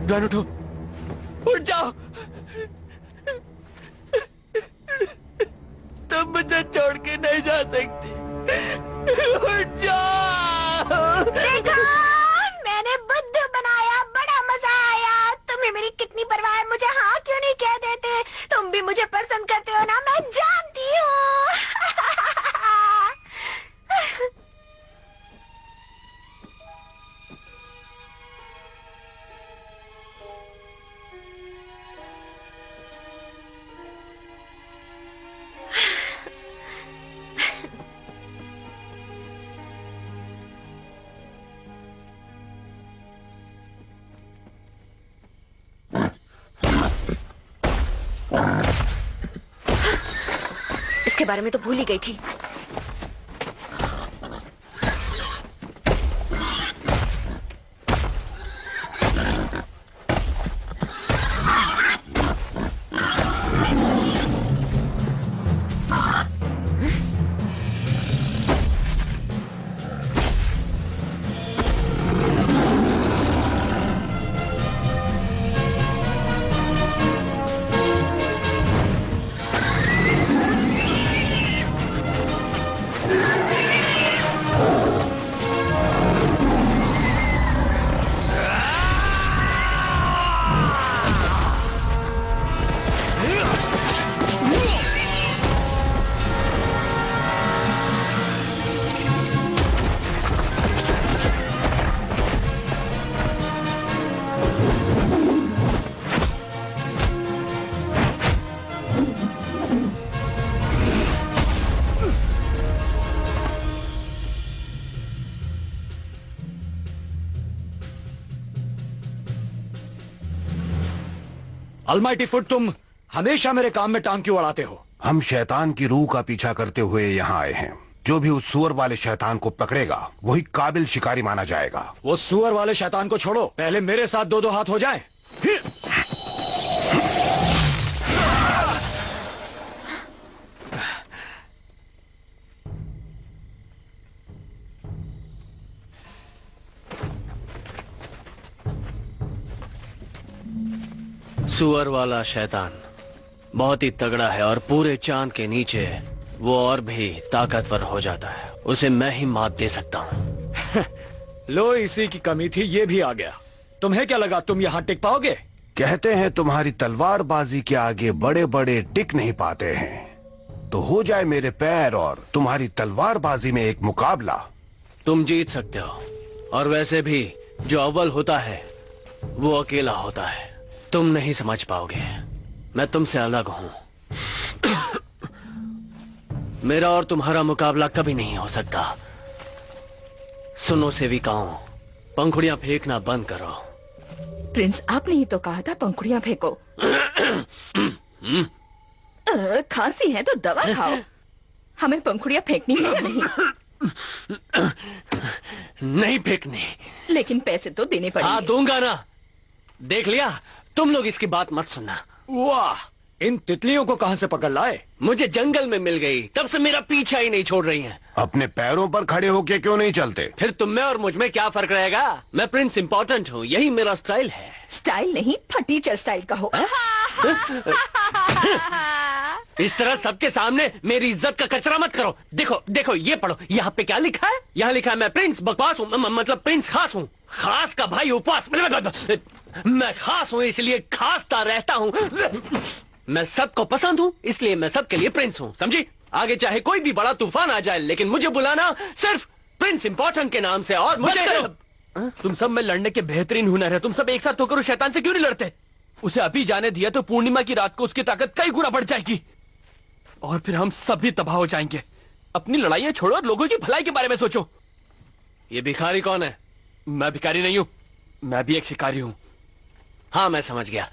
ड्वान उठो, उठ जाओ। तुम मुझे छोड़ के नहीं जा सकती। उठ जाओ। देखा, मैंने मुझे पसंद करते हो ना, मैं जानती हूँ। इसके बारे में तो भूल ही गई थी। अलमाइटी फुट, तुम हमेशा मेरे काम में टांग क्यों अड़ाते हो? हम शैतान की रूह का पीछा करते हुए यहाँ आए हैं। जो भी उस सुअर वाले शैतान को पकड़ेगा वही काबिल शिकारी माना जाएगा। वो सुअर वाले शैतान को छोड़ो, पहले मेरे साथ दो दो हाथ हो जाएं। सुअर वाला शैतान बहुत ही तगड़ा है और पूरे चांद के नीचे वो और भी ताकतवर हो जाता है। उसे मैं ही मात दे सकता हूँ। लो, इसी की कमी थी, ये भी आ गया। तुम्हें क्या लगा तुम यहाँ टिक पाओगे? कहते हैं तुम्हारी तलवारबाजी के आगे बड़े बड़े टिक नहीं पाते हैं। तो हो जाए मेरे पैर और तुम्हारी तलवारबाजी में एक मुकाबला। तुम जीत सकते हो, और वैसे भी जो अव्वल होता है वो अकेला होता है। तुम नहीं समझ पाओगे, मैं तुमसे अलग हूं। मेरा और तुम्हारा मुकाबला कभी नहीं हो सकता। सुनो सेविकाओं, पंखुड़ियां फेंकना बंद करो। प्रिंस, आपने ही तो कहा था पंखुड़ियां फेंको। खांसी है तो दवा खाओ। हमें पंखुड़ियां फेंकनी है नहीं। नहीं फेंकनी, लेकिन पैसे तो देने पड़ेंगे। हाँ, दूंगा ना। देख लिया, तुम लोग इसकी बात मत सुनना। वाह, इन तितलियों को कहां से पकड़ लाए? मुझे जंगल में मिल गई, तब से मेरा पीछा ही नहीं छोड़ रही हैं। अपने पैरों पर खड़े होके क्यों नहीं चलते? फिर तुम में और मुझ में क्या फर्क रहेगा? मैं प्रिंस इंपॉर्टेंट हूँ, यही मेरा स्टाइल है। स्टाइल नहीं, फटीचर स्टाइल का हो। इस तरह सबके सामने मेरी इज्जत का कचरा मत करो। देखो देखो, ये पढ़ो, यहाँ पे क्या लिखा है? यहाँ लिखा है मैं प्रिंस बकवास हूँ, मतलब प्रिंस खास हूँ। खास का भाई उपवास। मैं खास हूँ इसलिए खासता रहता हूँ। मैं सबको पसंद हूँ इसलिए मैं सबके लिए प्रिंस हूँ, समझी? आगे चाहे कोई भी बड़ा तूफान आ जाए, लेकिन मुझे बुलाना सिर्फ प्रिंस इंपॉर्टेंट के नाम से। और मुझे तुम सब में लड़ने के बेहतरीन हुनर है। तुम सब एक साथ होकर उस शैतान से क्यों नहीं लड़ते? उसे अभी जाने दिया तो पूर्णिमा की रात को उसकी ताकत कई गुना बढ़ जाएगी और फिर हम सब भी तबाह हो जाएंगे। अपनी लड़ाइयां छोड़ो और लोगों की भलाई के बारे में सोचो। ये भिखारी कौन है? मैं भिखारी नहीं हूँ, मैं भी एक शिकारी हूँ। हाँ, मैं समझ गया।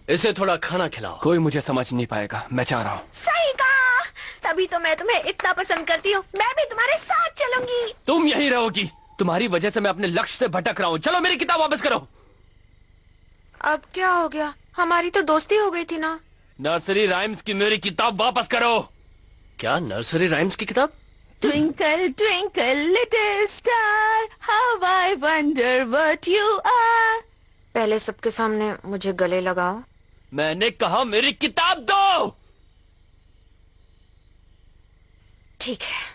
इसे थोड़ा खाना खिलाओ। कोई मुझे समझ नहीं पाएगा, मैं चाह रहा हूँ। सही कहा, तभी तो मैं तुम्हें इतना पसंद करती हूँ। मैं भी तुम्हारे साथ चलूंगी। तुम यहीं रहोगी। तुम्हारी वजह से मैं अपने लक्ष्य से भटक रहा हूँ। चलो मेरी किताब वापस करो। अब क्या हो गया? हमारी तो दोस्ती हो गई थी ना। नर्सरी राइम्स की मेरी किताब वापस करो। क्या नर्सरी राइम्स की किताब? Twinkle, twinkle, little star, how I wonder what you are. पहले सबके सामने मुझे गले लगाओ। मैंने कहा मेरी किताब दो। ठीक है।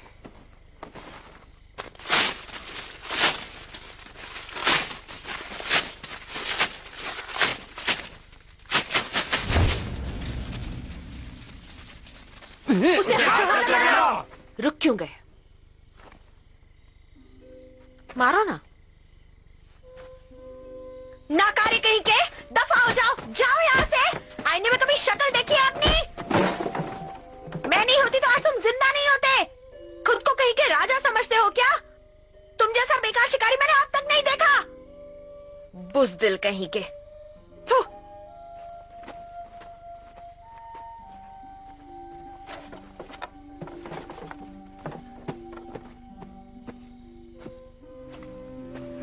उसे हाथ मत लगाओ। रुक क्यों गए? मारो ना। नाकारी कहीं के, दफा हो जाओ, जाओ यहाँ से। आईने में कभी शक्ल देखी है अपनी? मैं नहीं होती तो आज तुम जिंदा नहीं होते। खुद को कहीं के राजा समझते हो क्या? तुम जैसा बेकार शिकारी मैंने अब तक नहीं देखा। बुज़दिल कहीं के। थू।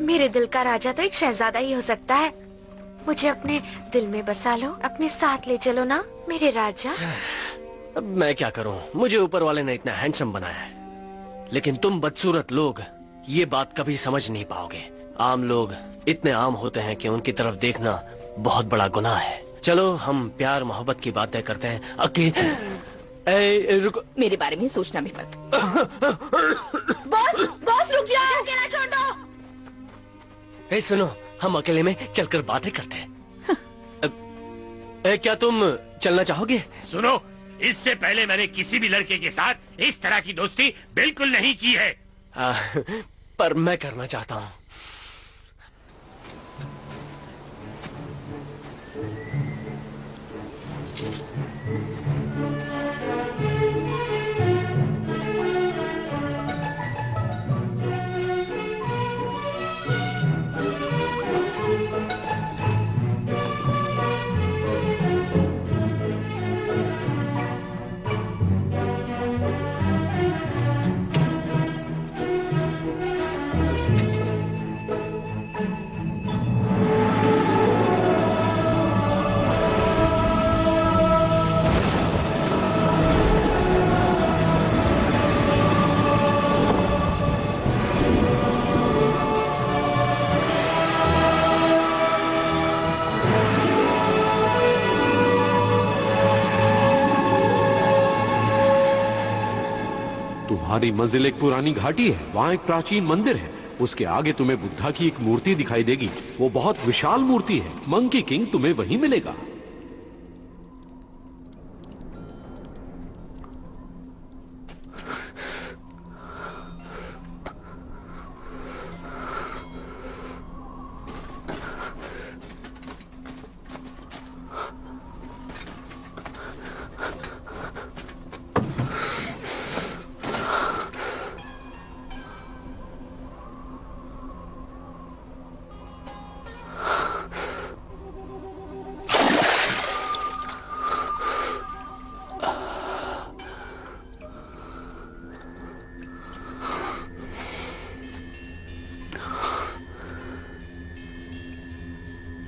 मेरे दिल का राजा तो एक शहजादा ही हो सकता है। मुझे अपने दिल में बसा लो, अपने साथ ले चलो ना मेरे राजा। अब मैं क्या करूं? मुझे ऊपर वाले ने इतना हैंडसम बनाया है, लेकिन तुम बदसूरत लोग ये बात कभी समझ नहीं पाओगे। आम लोग इतने आम होते हैं कि उनकी तरफ देखना बहुत बड़ा गुनाह है। चलो हम प्यार मोहब्बत की बातें करते हैं। रुको, मेरे बारे में सोचना भी मत। बॉस, बॉस रुक जाओ, अकेला छोड़ दो। सुनो, हम अकेले में चलकर बातें करते हैं। क्या तुम चलना चाहोगे? सुनो, इससे पहले मैंने किसी भी लड़के के साथ इस तरह की दोस्ती बिल्कुल नहीं की है। पर मैं करना चाहता हूँ। तुम्हारी मंजिल एक पुरानी घाटी है, वहाँ एक प्राचीन मंदिर है। उसके आगे तुम्हें बुद्धा की एक मूर्ति दिखाई देगी। वो बहुत विशाल मूर्ति है। मंकी किंग तुम्हें वहीं मिलेगा।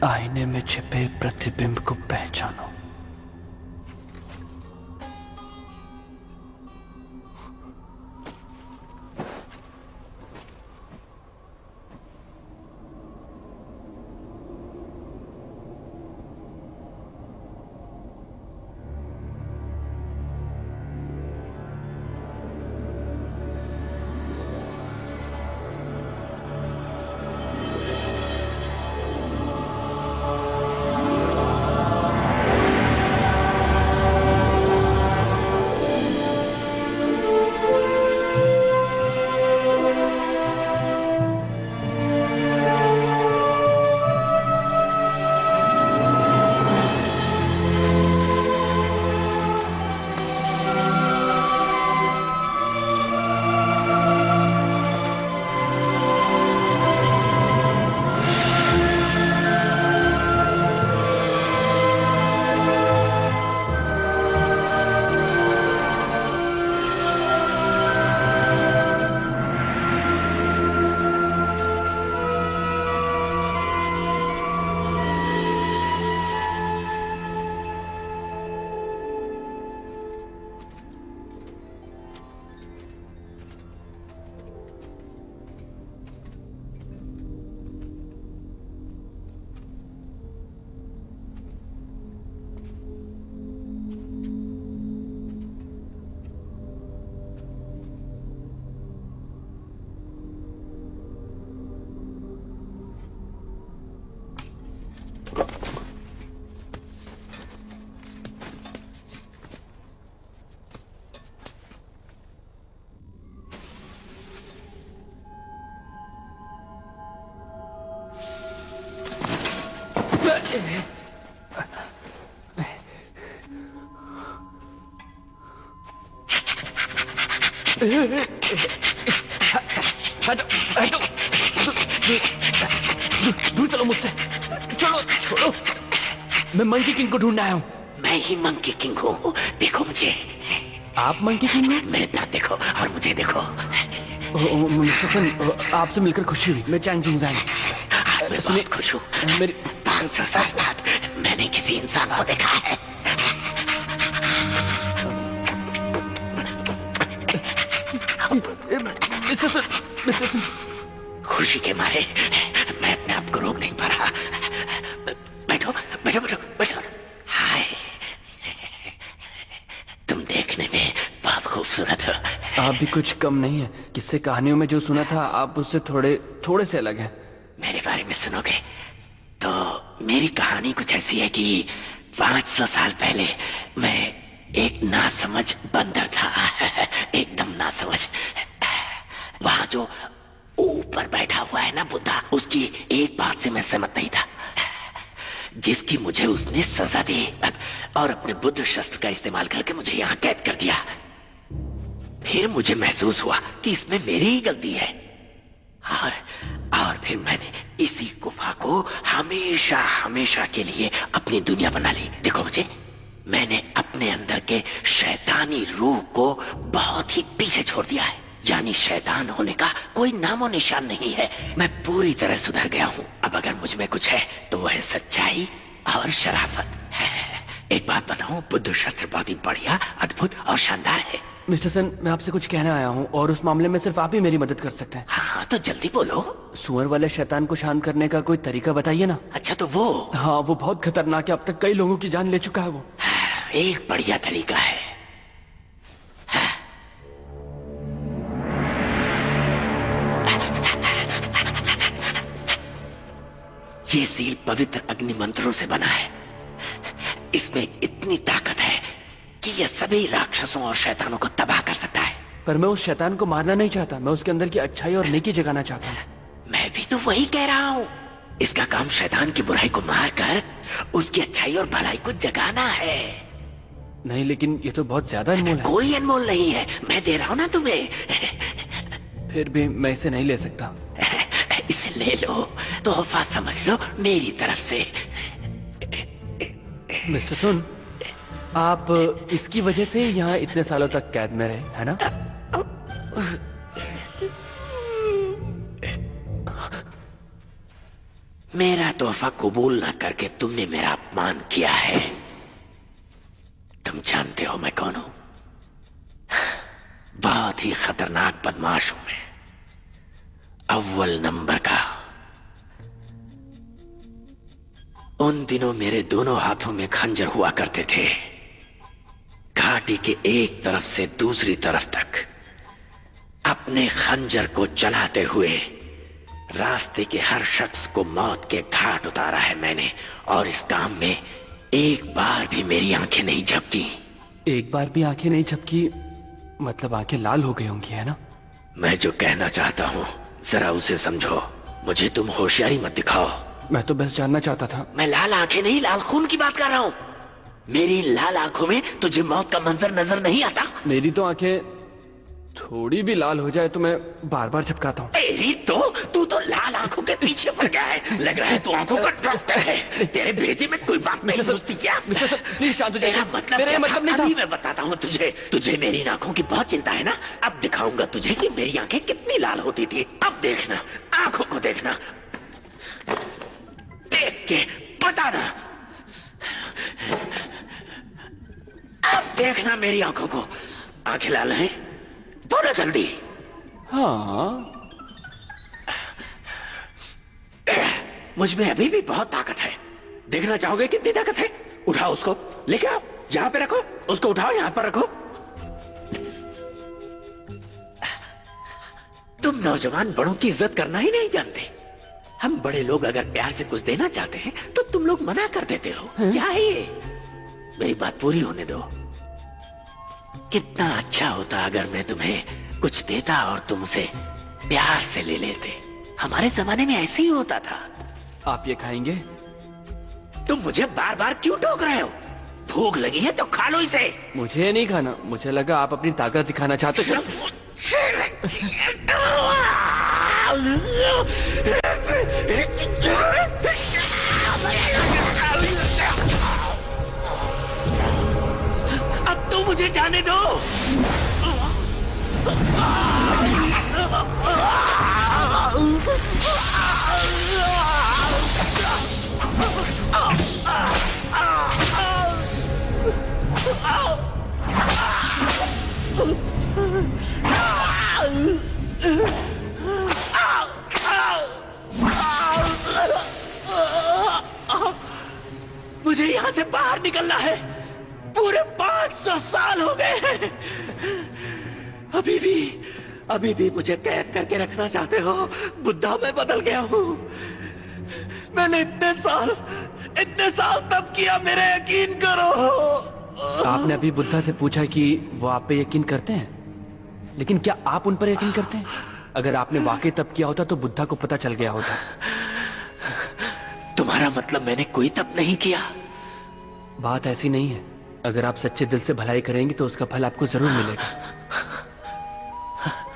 आईने में छिपे प्रतिबिंब को पहचानो। हटो हटो, दूर चलो मुझसे, चलो छोड़ो। मैं मंकी किंग को ढूंढने आया हूँ। मैं ही मंकी किंग हूँ, देखो मुझे। आप मंकी किंग हैं? मेरे दांत देखो और मुझे देखो। मिस्टर सन, आपसे मिलकर खुशी हुई। मैं चैंग चुंग जाएंगे। मैं सुनिए, बहुत खुश हूँ। मेरी 500 साल बाद मैंने किसी इंसान को देखा है। मिस्टर सन, खुशी के मारे मैं अपने आप को रोक नहीं पा रहा। बैठो बैठो बैठो बैठो। हाय, तुम देखने में बहुत खूबसूरत हो। आप भी कुछ कम नहीं है। किस्से कहानियों में जो सुना था, आप उससे थोड़े से अलग हैं। मेरे बारे में सुनोगे तो मेरी कहानी कुछ ऐसी है कि 500 साल पहले मैं एक नासमझ बंदर था। एकदम नासमझ। वहां जो ऊपर बैठा हुआ है ना बुद्धा, उसकी एक बात से मैं सहमत नहीं था, जिसकी मुझे उसने सजा दी और अपने बुद्ध शस्त्र का इस्तेमाल करके मुझे यहाँ कैद कर दिया। फिर मुझे महसूस हुआ कि इसमें मेरी ही गलती है और फिर मैंने इसी गुफा को हमेशा हमेशा के लिए अपनी दुनिया बना ली। देखो मुझे, मैंने अपने अंदर के शैतानी रूह को बहुत ही पीछे छोड़ दिया है। यानी शैतान होने का कोई नामो निशान नहीं है। मैं पूरी तरह सुधर गया हूँ। अब अगर मुझ में कुछ है तो वह है सच्चाई और शराफत है। एक बात बताऊं, बुद्ध शस्त्र बहुत ही बढ़िया, अद्भुत और शानदार है। मिस्टर सन, मैं आपसे कुछ कहने आया हूँ और उस मामले में सिर्फ आप ही मेरी मदद कर सकते हैं। हाँ तो जल्दी बोलो। सुअर वाले शैतान को शांत करने का कोई तरीका बताइए ना। अच्छा तो वो? हाँ, वो बहुत खतरनाक है। अब तक कई लोगों की जान ले चुका है वो। एक बढ़िया तरीका है। ये सील पवित्र अग्नि मंत्रों से बना है। इसमें इतनी ताकत है कि यह सभी राक्षसों और शैतानों को तबाह कर सकता है। पर मैं उस शैतान को मारना नहीं चाहता। मैं उसके अंदर की अच्छाई और नेकी जगाना चाहता हूँ। मैं भी तो वही कह रहा हूँ। इसका काम शैतान की बुराई को मारकर उसकी अच्छाई और भलाई को जगाना है। नहीं, लेकिन ये तो बहुत ज्यादा अनमोल है। कोई अनमोल नहीं है, मैं दे रहा हूँ ना तुम्हें। फिर भी मैं इसे नहीं ले सकता। इसे ले लो, तोहफा समझ लो मेरी तरफ से। मिस्टर सुन, आप इसकी वजह से यहाँ इतने सालों तक कैद में रहे, है ना? मेरा तोहफा कबूल ना करके तुमने मेरा अपमान किया है। तुम जानते हो मैं कौन हूं? बहुत ही खतरनाक बदमाश हूं मैं, अव्वल नंबर का। उन दिनों मेरे दोनों हाथों में खंजर हुआ करते थे। घाटी के एक तरफ से दूसरी तरफ तक अपने खंजर को चलाते हुए रास्ते के हर शख्स को मौत के घाट उतारा है मैंने। और इस काम में एक बार भी मेरी आंखें नहीं झपकी। एक बार भी आंखें नहीं झपकी मतलब आंखें लाल हो गई होंगी, है ना? मैं जो कहना चाहता हूँ जरा उसे समझो। मुझे तुम होशियारी मत दिखाओ। मैं तो बस जानना चाहता था। मैं लाल आंखें नहीं, लाल खून की बात कर रहा हूँ। मेरी लाल आंखों में तुझे मौत का मंजर नजर नहीं आता? मेरी तो आंखें थोड़ी भी लाल हो जाए तो मैं बार बार झपकाता हूँ। तेरी तो तू तो लाल आंखों के पीछे पड़ गया है। लग रहा है तू आंखों का डॉक्टर है। तेरे भेजे में कोई बात नहीं घुसती क्या? मिस्टर सर, प्लीज शांत हो जाइए। तेरा मतलब मेरा क्या मतलब था? नहीं था। अभी मैं बताता हूँ तुझे मेरी आंखों की बहुत चिंता है ना। अब दिखाऊंगा तुझे कि मेरी आंखें कितनी लाल होती थी। अब देखना, आंखों को देखना, देख के बताना। अब देखना मेरी आंखों को। आंखें लाल हैं? बोलो जल्दी। हाँ, मुझ में अभी भी बहुत ताकत है। देखना चाहोगे कितनी ताकत है? उठाओ उसको, लेके आओ, यहाँ पे रखो। उसको उठाओ, यहाँ पर रखो। तुम नौजवान बड़ों की इज्जत करना ही नहीं जानते। हम बड़े लोग अगर प्यार से कुछ देना चाहते हैं तो तुम लोग मना कर देते हो। क्या है ये? मेरी बात पूरी होने दो। कितना अच्छा होता अगर मैं तुम्हें कुछ देता और तुमसे प्यार से ले लेते। हमारे जमाने में ऐसे ही होता था। आप ये खाएंगे? तुम मुझे बार बार क्यों टोक रहे हो? भूख लगी है तो खा लो इसे। मुझे नहीं खाना। मुझे लगा आप अपनी ताकत दिखाना चाहते थे। अब तो मुझे जाने दो। मुझे यहाँ से बाहर निकलना है। पूरे 500 साल हो गए हैं। अभी भी मुझे कैद करके रखना चाहते हो? बुद्धा मैं बदल गया हूँ। मैंने इतने साल तब किया, मेरे यकीन करो। आपने अभी बुद्धा से पूछा कि वो आप पे यकीन करते हैं, लेकिन क्या आप उन पर यकीन करते हैं? अगर आपने वाकई तब किया होता तो बुद्धा को पता चल गया होता। तुम्हारा मतलब मैंने कोई तप नहीं किया? बात ऐसी नहीं है। अगर आप सच्चे दिल से भलाई करेंगे तो उसका फल आपको जरूर मिलेगा।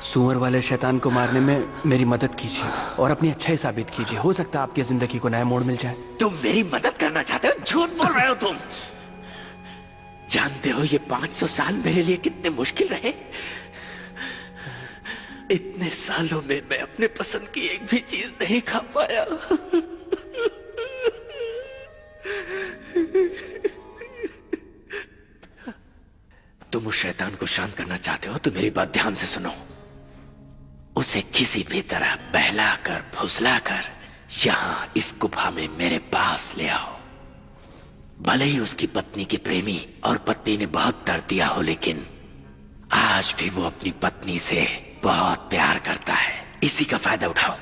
सुअर वाले शैतान को मारने में मेरी मदद कीजिए और अपनी अच्छाई साबित कीजिए। हो सकता है आपकी जिंदगी को नया मोड़ मिल जाए। तुम मेरी मदद करना चाहते हो? झूठ बोल रहे हो तुम। जानते हो ये 500 साल मेरे लिए कितने मुश्किल रहे? इतने सालों में मैं अपने पसंद की एक भी चीज नहीं खा पाया। तुम उस शैतान को शांत करना चाहते हो तो मेरी बात ध्यान से सुनो। उसे किसी भी तरह बहलाकर फुसलाकर यहां इस गुफा में मेरे पास ले आओ। भले ही उसकी पत्नी के प्रेमी और पत्नी ने बहुत दर्द दिया हो, लेकिन आज भी वो अपनी पत्नी से बहुत प्यार करता है। इसी का फायदा उठाओ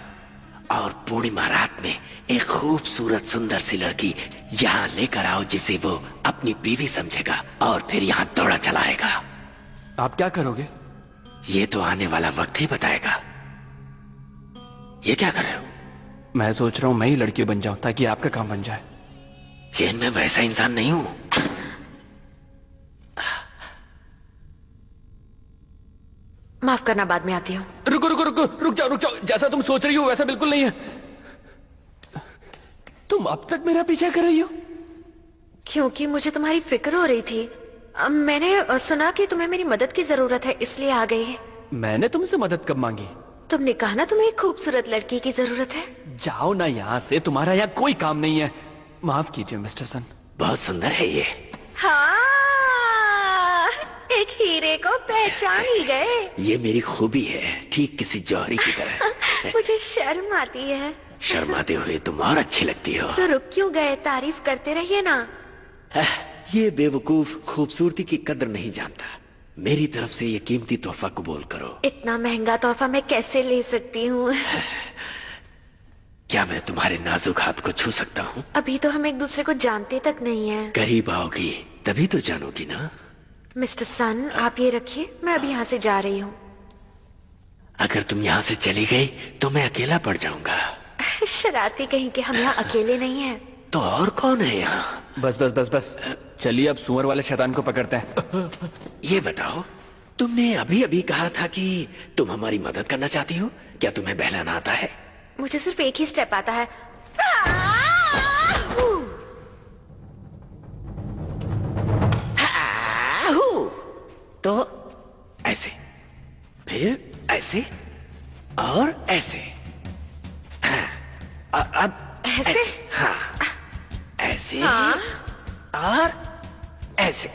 और पूर्णिमा रात में एक खूबसूरत सुंदर सी लड़की यहाँ लेकर आओ जिसे वो अपनी बीवी समझेगा और फिर यहाँ दौड़ा चलाएगा। आप क्या करोगे? ये तो आने वाला वक्त ही बताएगा। ये क्या कर रहे हो? मैं सोच रहा हूं मैं ही लड़की बन जाऊं ताकि आपका काम बन जाए। चैन में वैसा इंसान नहीं हूं। माफ करना, बाद में आती हूँ। रुक जाओ। जैसा तुम सोच रही हो वैसा बिल्कुल नहीं है। तुम अब तक मेरा पीछा कर रही हो? क्योंकि मुझे तुम्हारी फिक्र हो रही थी। मैंने सुना कि तुम्हें मेरी मदद की जरूरत है, इसलिए आ गई। मैंने तुमसे मदद कब मांगी? तुमने कहा ना तुम्हें एक खूबसूरत लड़की की जरूरत है। जाओ ना यहाँ से, तुम्हारा यहाँ कोई काम नहीं है। माफ कीजिए मिस्टर सन। बहुत सुंदर है ये। हाँ, एक हीरे को पहचान ही गए। ये मेरी खूबी है, ठीक किसी जौहरी की तरह। मुझे शर्म आती है। शर्माते हुए तुम और अच्छी लगती हो। तो रुक क्यों गए? तारीफ करते रहिए ना। ये बेवकूफ खूबसूरती की कदर नहीं जानता। मेरी तरफ से ये कीमती तोहफा कबूल करो। इतना महंगा तोहफा मैं कैसे ले सकती हूँ? क्या मैं तुम्हारे नाजुक हाथ को छू सकता हूँ? अभी तो हम एक दूसरे को जानते तक नहीं है। करीब आओगी तभी तो जानोगी ना। मिस्टर सन, आप ये रखिए, मैं अभी यहाँ से जा रही हूँ। अगर तुम यहाँ से चली गई तो मैं अकेला पड़ जाऊंगा। शरारती कहीं के, हम यहाँ अकेले नहीं हैं। तो और कौन है यहाँ? बस। चलिए अब सुअर वाले शैतान को पकड़ते हैं। ये बताओ, तुमने अभी अभी कहा था कि तुम हमारी मदद करना चाहती हो। क्या तुम्हें बहलाना आता है? मुझे सिर्फ एक ही स्टेप आता है। तो ऐसे, फिर ऐसे और ऐसे। अब ऐसे? हाँ, ऐसे और ऐसे।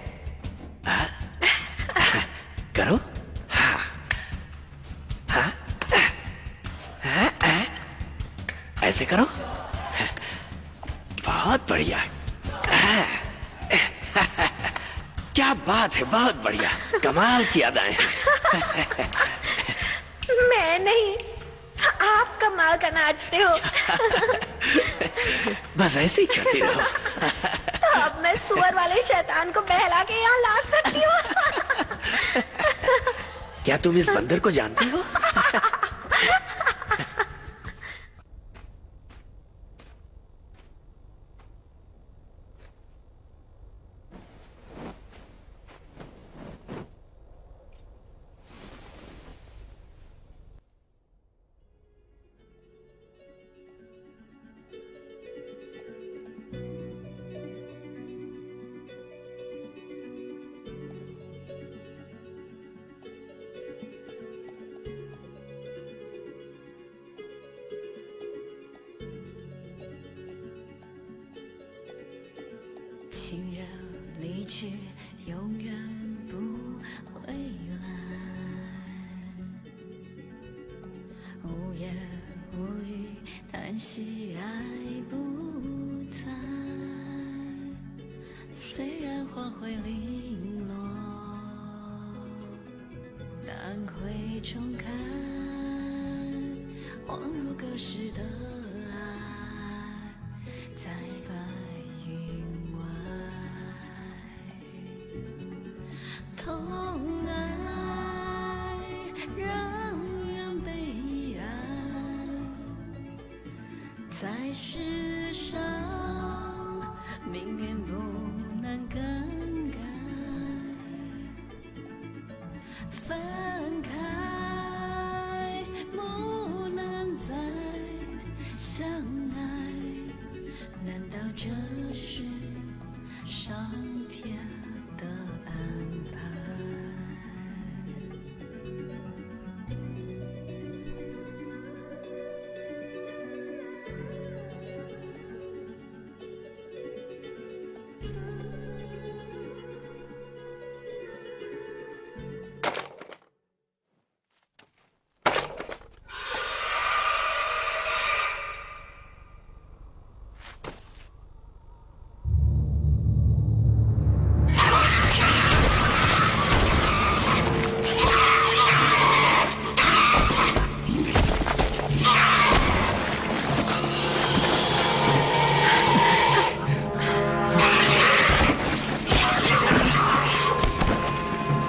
करो। हाँ, हाँ, ऐसे करो। बहुत बढ़िया। क्या बात है, बहुत बढ़िया, कमाल की अदाएं। मैं नहीं, आप कमाल का नाचते हो। बस ऐसे ही करती रहो। तो अब मैं सुअर वाले शैतान को बहला के यहाँ ला सकती हूँ। क्या तुम इस बंदर को जानती हो? 系爱不在，虽然花会零落，但会重开，恍如隔世的爱，在白云外，痛爱让人悲哀，在世上命运不能更改，分开不能再相爱，难道这是上天的安排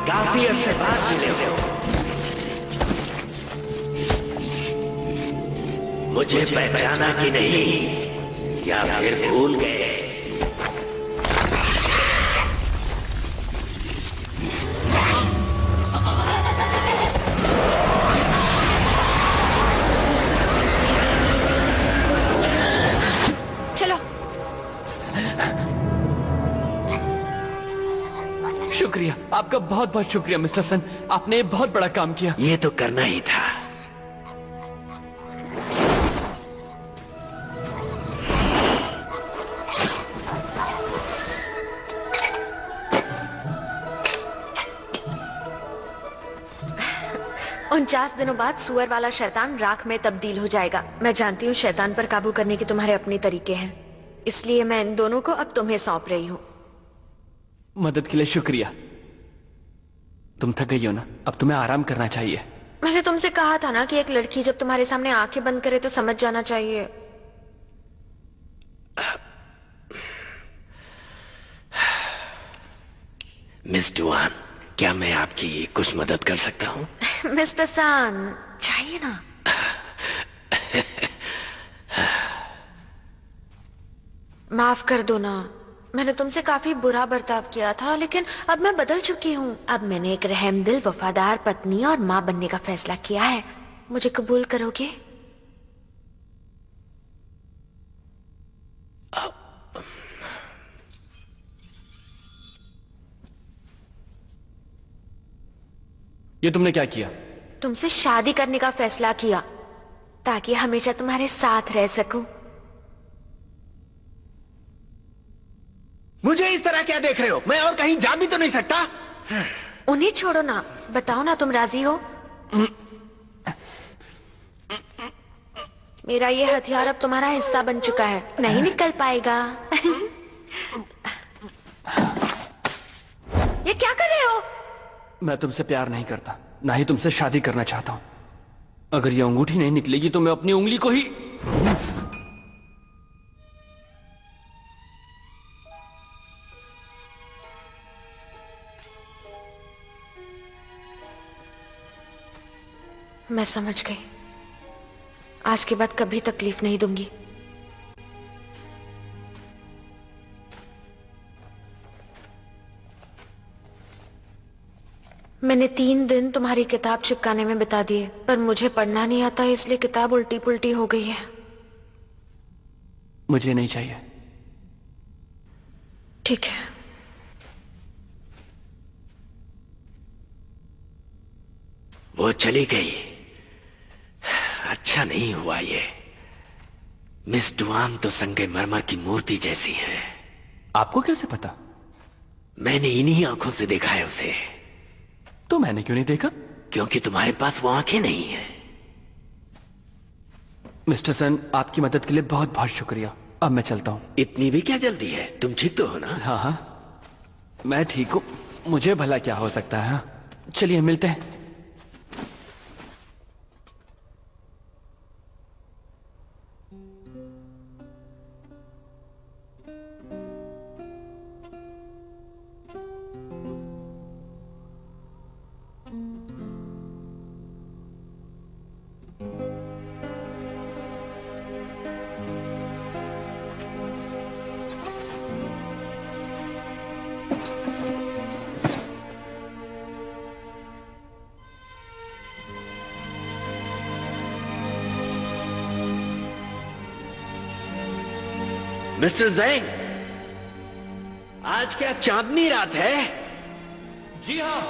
？काफी अरसे बाद मिले हो, मुझे पहचाना कि नहीं या फिर भूल गए? चलो। शुक्रिया, आपका बहुत बहुत शुक्रिया मिस्टर सन, आपने बहुत बड़ा काम किया। ये तो करना ही था। उनचास दिनों बाद सुअर वाला शैतान राख में तब्दील हो जाएगा। मैं जानती हूँ शैतान पर काबू करने के तुम्हारे अपने तरीके हैं, इसलिए मैं इन दोनों को अब तुम्हें सौंप रही हूँ। मदद के लिए शुक्रिया। तुम थक गई हो ना, अब तुम्हें आराम करना चाहिए। मैंने तुमसे कहा था ना कि एक लड़की जब तुम्हारे सामने आंखें बंद करे तो समझ जाना चाहिए। मिस डुआन, क्या मैं आपकी कुछ मदद कर सकता हूँ? मिस्टर सान, चाहिए ना? माफ कर दो ना, मैंने तुमसे काफी बुरा बर्ताव किया था, लेकिन अब मैं बदल चुकी हूँ। अब मैंने एक रहमदिल, वफादार पत्नी और माँ बनने का फैसला किया है। मुझे कबूल करोगे? ये तुमने क्या किया? तुमसे शादी करने का फैसला किया ताकि हमेशा तुम्हारे साथ रह सकूं। मुझे इस तरह क्या देख रहे हो? मैं और कहीं जा भी तो नहीं सकता। उन्हें छोड़ो ना, बताओ ना तुम राजी हो? मेरा ये हथियार अब तुम्हारा हिस्सा बन चुका है, नहीं निकल पाएगा। ये क्या कर रहे हो? मैं तुमसे प्यार नहीं करता, ना ही तुमसे शादी करना चाहता हूं। अगर ये अंगूठी नहीं निकलेगी तो मैं अपनी उंगली को ही... मैं समझ गई, आज के बाद कभी तकलीफ नहीं दूंगी। मैंने 3 दिन तुम्हारी किताब चिपकाने में बिता दिए, पर मुझे पढ़ना नहीं आता, इसलिए किताब उल्टी पुल्टी हो गई है। मुझे नहीं चाहिए। ठीक है। वो चली गई, अच्छा नहीं हुआ ये। मिस डुआन तो संगमरमर की मूर्ति जैसी है। आपको कैसे पता? मैंने इन्हीं आंखों से देखा है उसे। तो मैंने क्यों नहीं देखा? क्योंकि तुम्हारे पास वो आंखें नहीं है। मिस्टर सन, आपकी मदद के लिए बहुत बहुत शुक्रिया। अब मैं चलता हूँ। इतनी भी क्या जल्दी है? तुम ठीक तो हो ना? हाँ हाँ, मैं ठीक हूँ। मुझे भला क्या हो सकता है? हाँ? चलिए मिलते हैं। मिस्टर ज़ैंग, आज क्या चांदनी रात है? जी हाँ।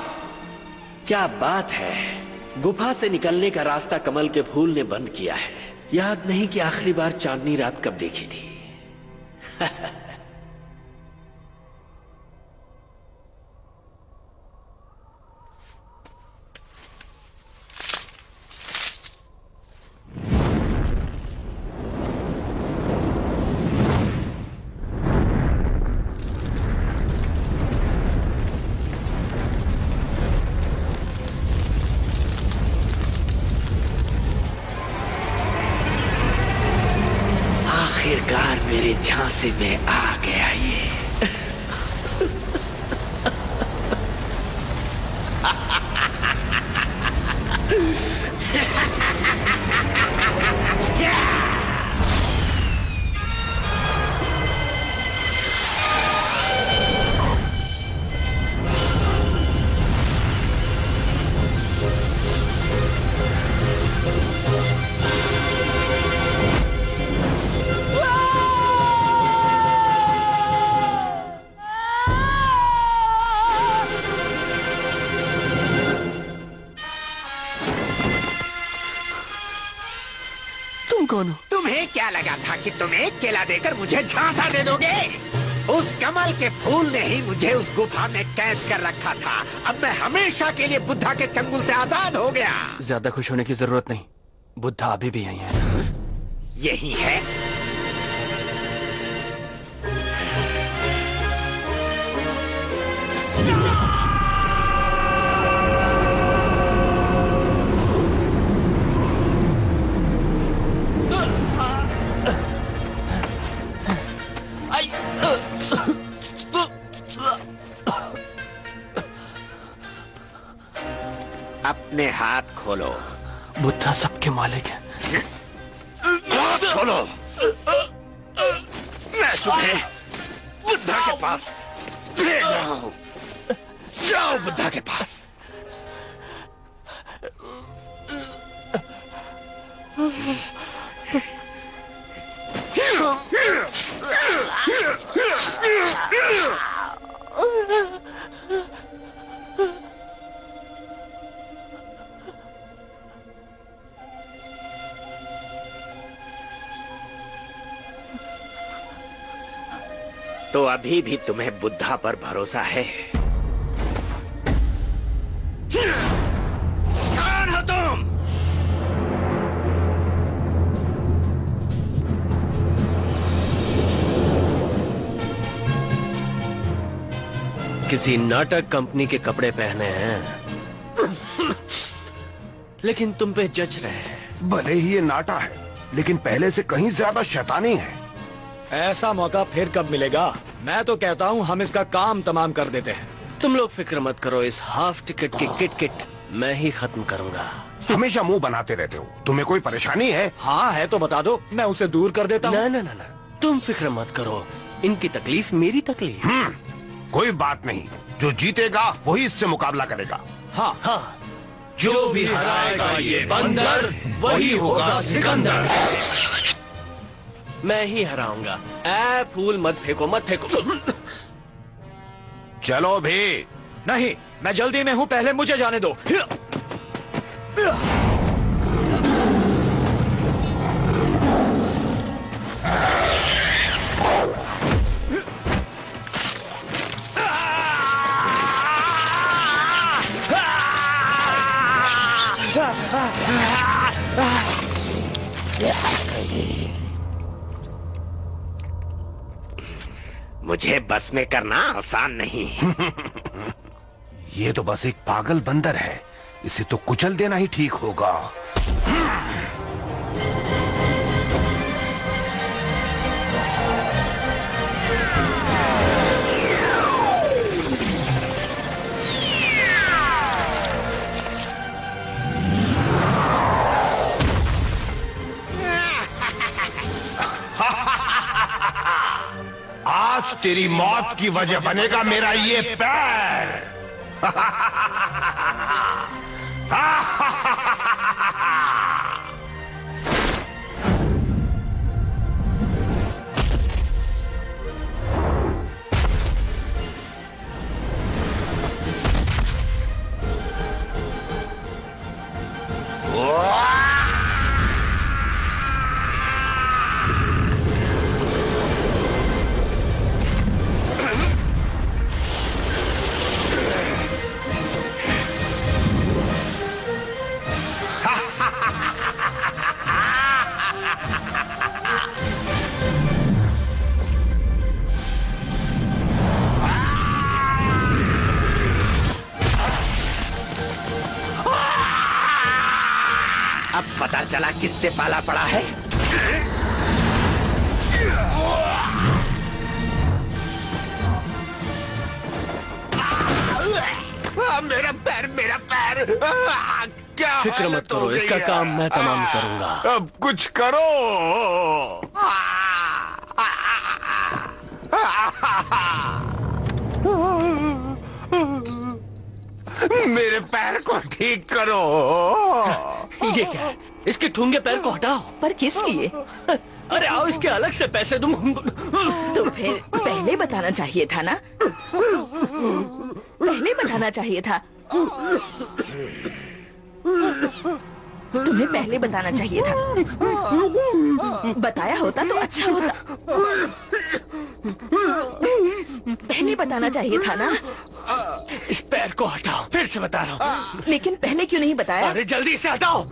क्या बात है। गुफा से निकलने का रास्ता कमल के फूल ने बंद किया है। याद नहीं कि आखिरी बार चांदनी रात कब देखी थी। आखिरकार मेरे झांसे में आ गया ये। कौन हो? तुम्हें क्या लगा था कि तुम एक केला देकर मुझे झांसा दे दोगे? उस कमल के फूल ने ही मुझे उस गुफा में कैद कर रखा था। अब मैं हमेशा के लिए बुद्धा के चंगुल से आजाद हो गया। ज्यादा खुश होने की जरूरत नहीं, बुद्धा अभी भी यही है। यही है? अपने हाथ खोलो। बुद्धा सबके मालिक है। हाथ खोलो। मैं तुम्हें बुद्धा के पास भेज रहा हूँ। जाओ बुद्धा के पास। तो अभी भी तुम्हें बुद्धा पर भरोसा है? कौन हो तुम? किसी नाटक कंपनी के कपड़े पहने हैं, लेकिन तुम पे जच रहे हैं। भले ही ये नाटा है, लेकिन पहले से कहीं ज्यादा शैतानी है। ऐसा मौका फिर कब मिलेगा? मैं तो कहता हूँ हम इसका काम तमाम कर देते हैं। तुम लोग फिक्र मत करो, इस हाफ टिकट की किट मैं ही खत्म करूंगा। हमेशा मुंह बनाते रहते हो, तुम्हें कोई परेशानी है? हाँ है तो बता दो, मैं उसे दूर कर देता हूँ। ना, तुम फिक्र मत करो, इनकी तकलीफ मेरी तकलीफ। कोई बात नहीं, जो जीतेगा वही इससे मुकाबला करेगा। हाँ, जो भी हराएगा ये बंदर वही होगा सिकंदर। मैं ही हराऊंगा। ऐ फूल मत फेंको, मत फेंको। चलो भी। नहीं, मैं जल्दी में हूँ, पहले मुझे जाने दो। मुझे बस में करना आसान नहीं। ये तो बस एक पागल बंदर है, इसे तो कुचल देना ही ठीक होगा। आज तेरी मौत की वजह बनेगा मेरा ये पैर। अब पता चला किससे पाला पड़ा है। मेरा पैर, मेरा पैर। क्या फिक्र मत करो, इसका काम मैं तमाम करूंगा। अब कुछ करो। मेरे पैर को ठीक करो। ये क्या है? इसके ठूंगे पैर को हटाओ। पर किस लिए? अरे आओ, इसके अलग से पैसे दूं। तो फिर पहले बताना चाहिए था ना। पहले बताना चाहिए था। तुम्हें पहले बताना चाहिए था। बताया होता तो अच्छा होता। पहले बताना चाहिए था ना। इस पैर को हटाओ, फिर से बता रहा हूँ। लेकिन पहले क्यों नहीं बताया? अरे जल्दी से हटाओ।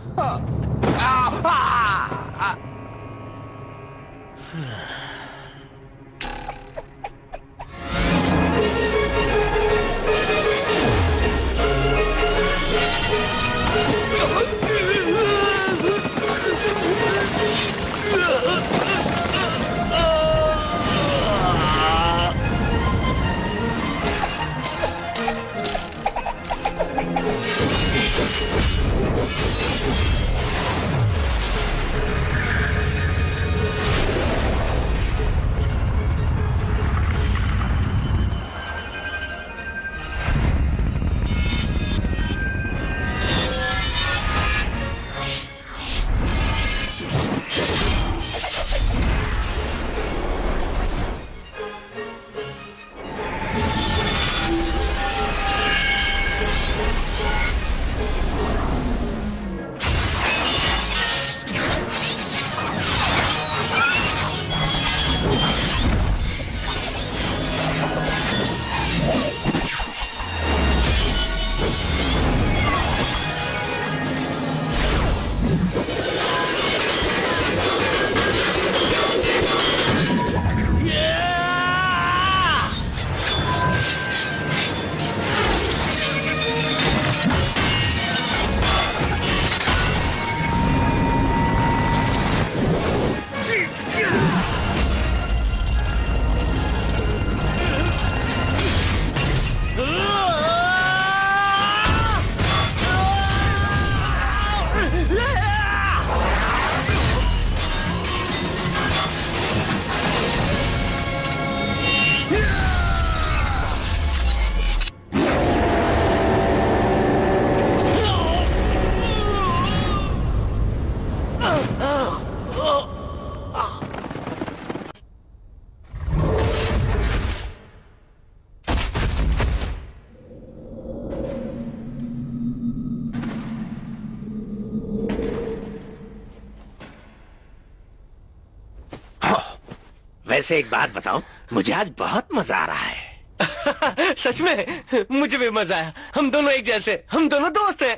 वैसे एक बात बताऊं, मुझे आज बहुत मजा आ रहा है। सच में मुझे भी मजा आया। हम दोनों एक जैसे, हम दोनों दोस्त हैं।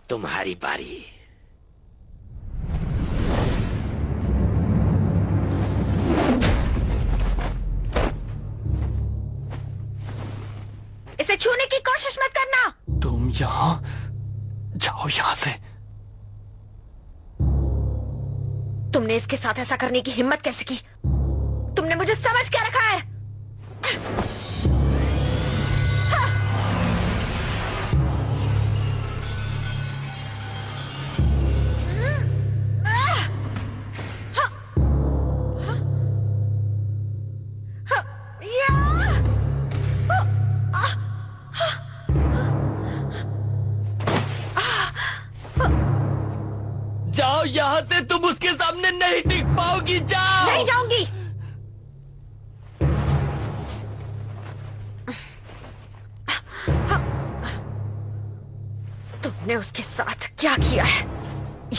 तुम्हारी बारी। इसे छूने की कोशिश मत करना। तुम यहाँ जाओ, यहाँ से। तुमने इसके साथ ऐसा करने की हिम्मत कैसे की? तुमने मुझे समझ क्या रखा है? जाओ यहाँ से, तुम उसके सामने नहीं टिक पाओगी। जाओ। नहीं जाऊंगी। तुमने उसके साथ क्या किया है?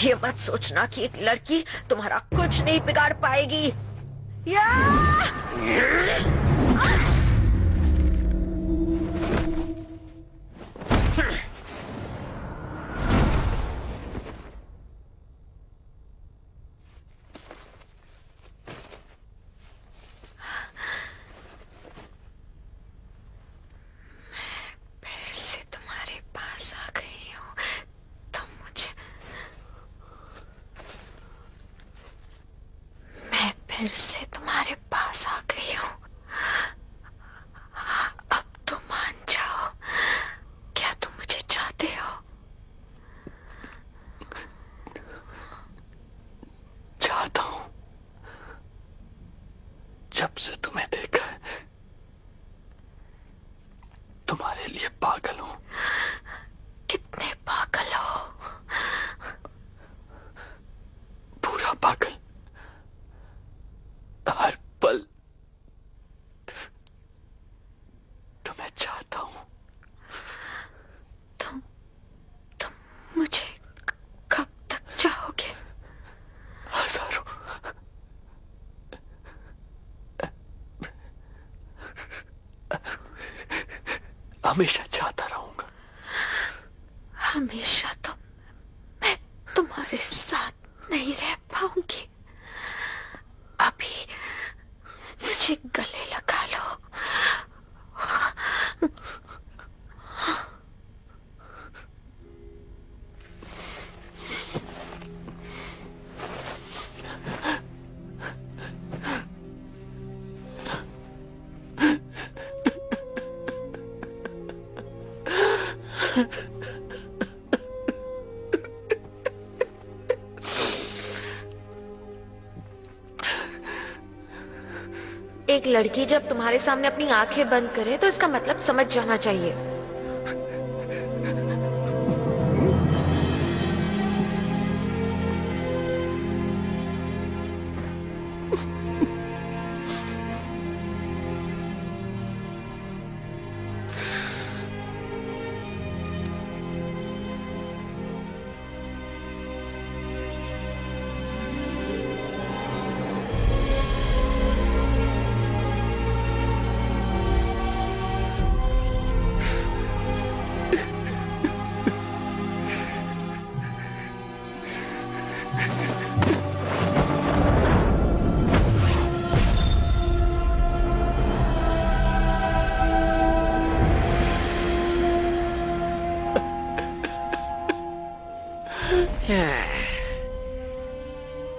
ये मत सोचना कि एक लड़की तुम्हारा कुछ नहीं बिगाड़ पाएगी। या! फिर से तुम्हारे पास आ गई हूँ। अब तो मान जाओ, क्या तुम मुझे चाहते हो? चाहता हूँ। जब से तुम्हें देखा है, तुम्हारे लिए पागल हूँ। कितने पागल हो? पूरा पागल। हर पल तुम्हें चाहता हूं। तुम मुझे कब तक चाहोगे? हजारों। हमेशा चाहता रहूंगा। हमेशा तो मैं तुम्हारे साथ नहीं रह पाऊंगी। अभी मुझे गले लगा लो। एक लड़की जब तुम्हारे सामने अपनी आंखें बंद करे तो इसका मतलब समझ जाना चाहिए।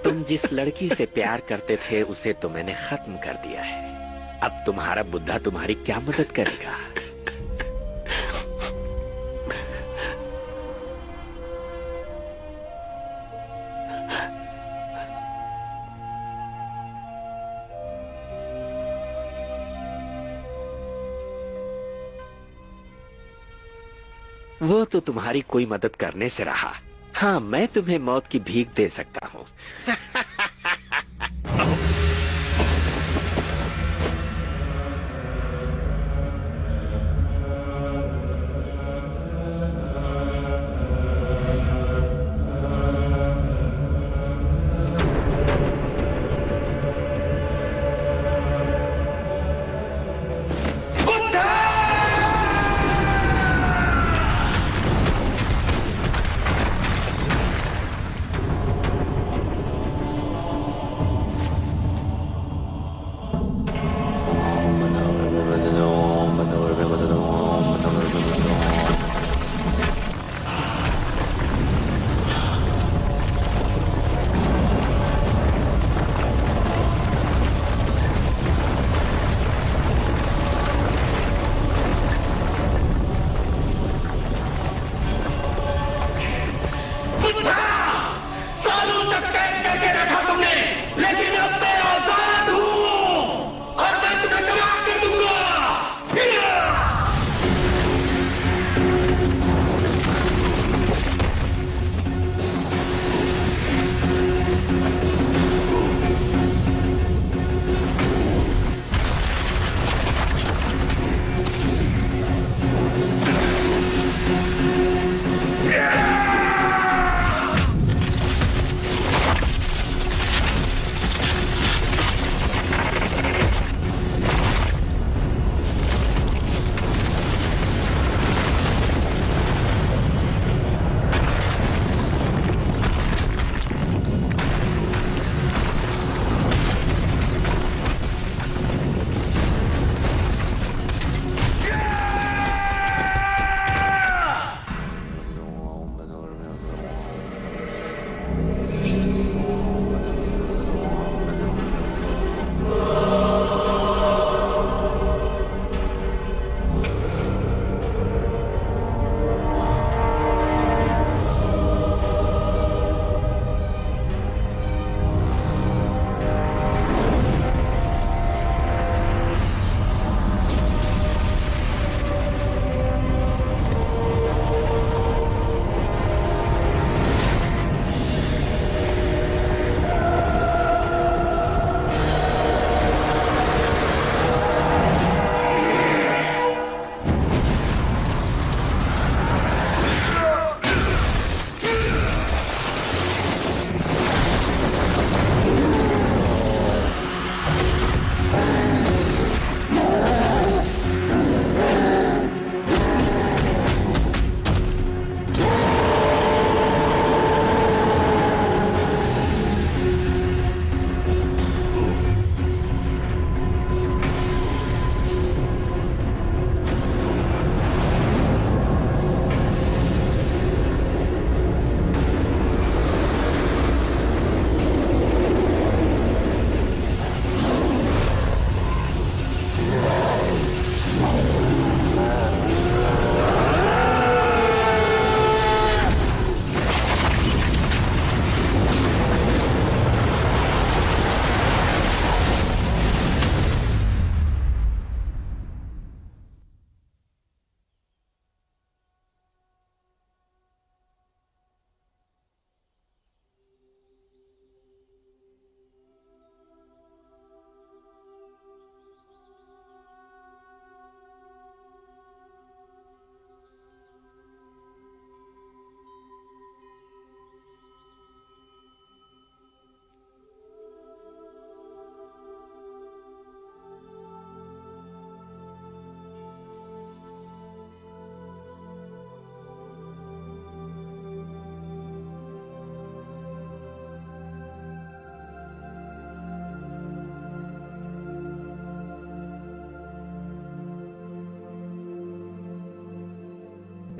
तुम जिस लड़की से प्यार करते थे उसे तो मैंने खत्म कर दिया है। अब तुम्हारा बुद्धा तुम्हारी क्या मदद करेगा? वो तो तुम्हारी कोई मदद करने से रहा। हाँ, मैं तुम्हें मौत की भीख दे सकता हूँ।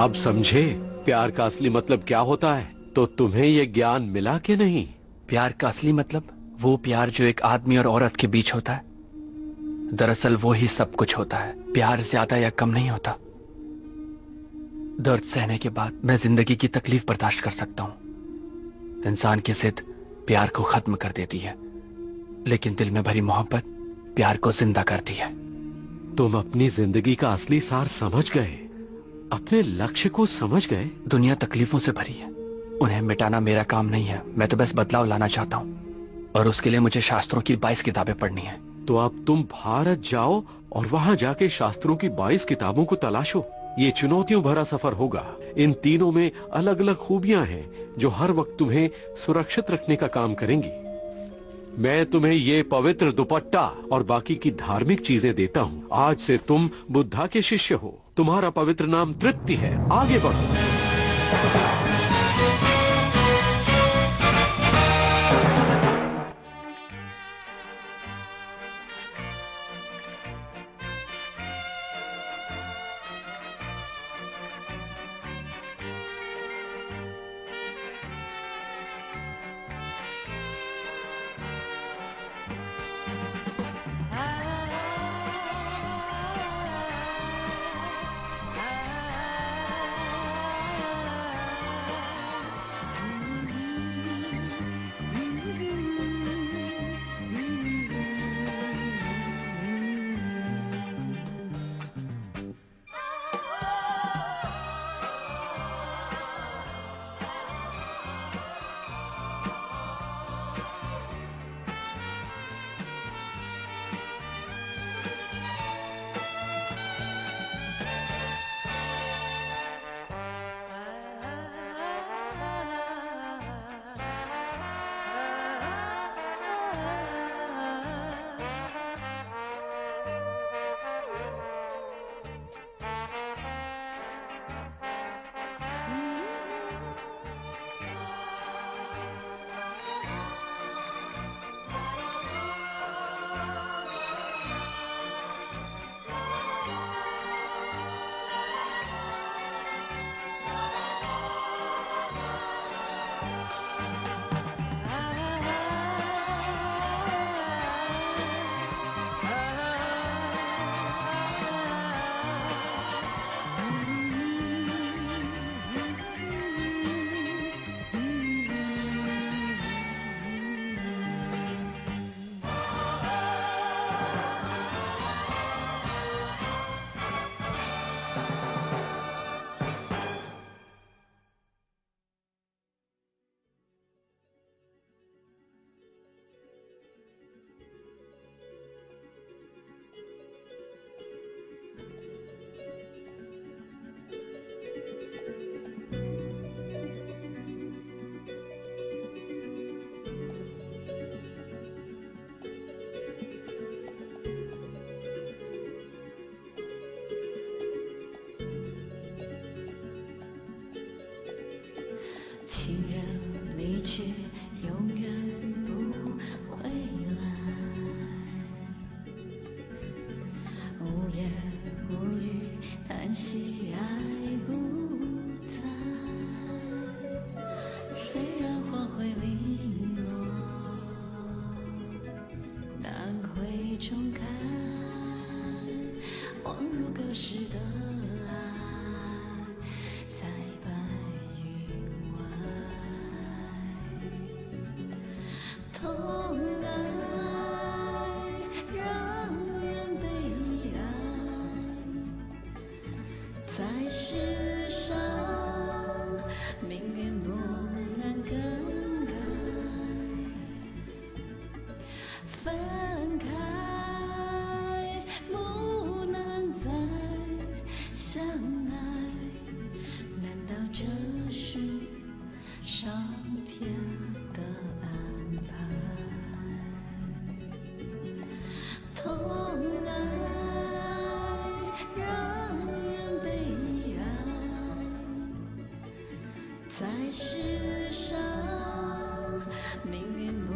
अब समझे प्यार का असली मतलब क्या होता है? तो तुम्हें ये ज्ञान मिला कि नहीं? प्यार का असली मतलब वो प्यार जो एक आदमी और औरत के बीच होता है। दरअसल वो ही सब कुछ होता है। प्यार ज्यादा या कम नहीं होता। दर्द सहने के बाद मैं जिंदगी की तकलीफ बर्दाश्त कर सकता हूं। इंसान की जिद प्यार को खत्म कर देती है, लेकिन दिल में भरी मोहब्बत प्यार को जिंदा करती है। तुम अपनी जिंदगी का असली सार समझ गए, अपने लक्ष्य को समझ गए। दुनिया तकलीफों से भरी है, उन्हें मिटाना मेरा काम नहीं है। मैं तो बस बदलाव लाना चाहता हूँ, और उसके लिए मुझे शास्त्रों की 22 किताबें पढ़नी है। तो अब तुम भारत जाओ और वहां जाके शास्त्रों की 22 किताबों को तलाशो। ये चुनौतियों भरा सफर होगा। इन तीनों में अलग अलग खूबियां हैं जो हर वक्त तुम्हें सुरक्षित रखने का काम करेंगी। मैं तुम्हें ये पवित्र दुपट्टा और बाकी की धार्मिक चीजें देता हूँ। आज से तुम बुद्धा के शिष्य हो। तुम्हारा पवित्र नाम तृप्ति है। आगे बढ़ो।情人离去，永远不回来。无言无语，叹息爱不在。虽然花会零落，但会重开，恍如隔世的爱。痛爱让人悲哀，在世上命运不能更改，分开不能再相爱，难道这是上天的安排？痛爱让人悲哀，在世上命运不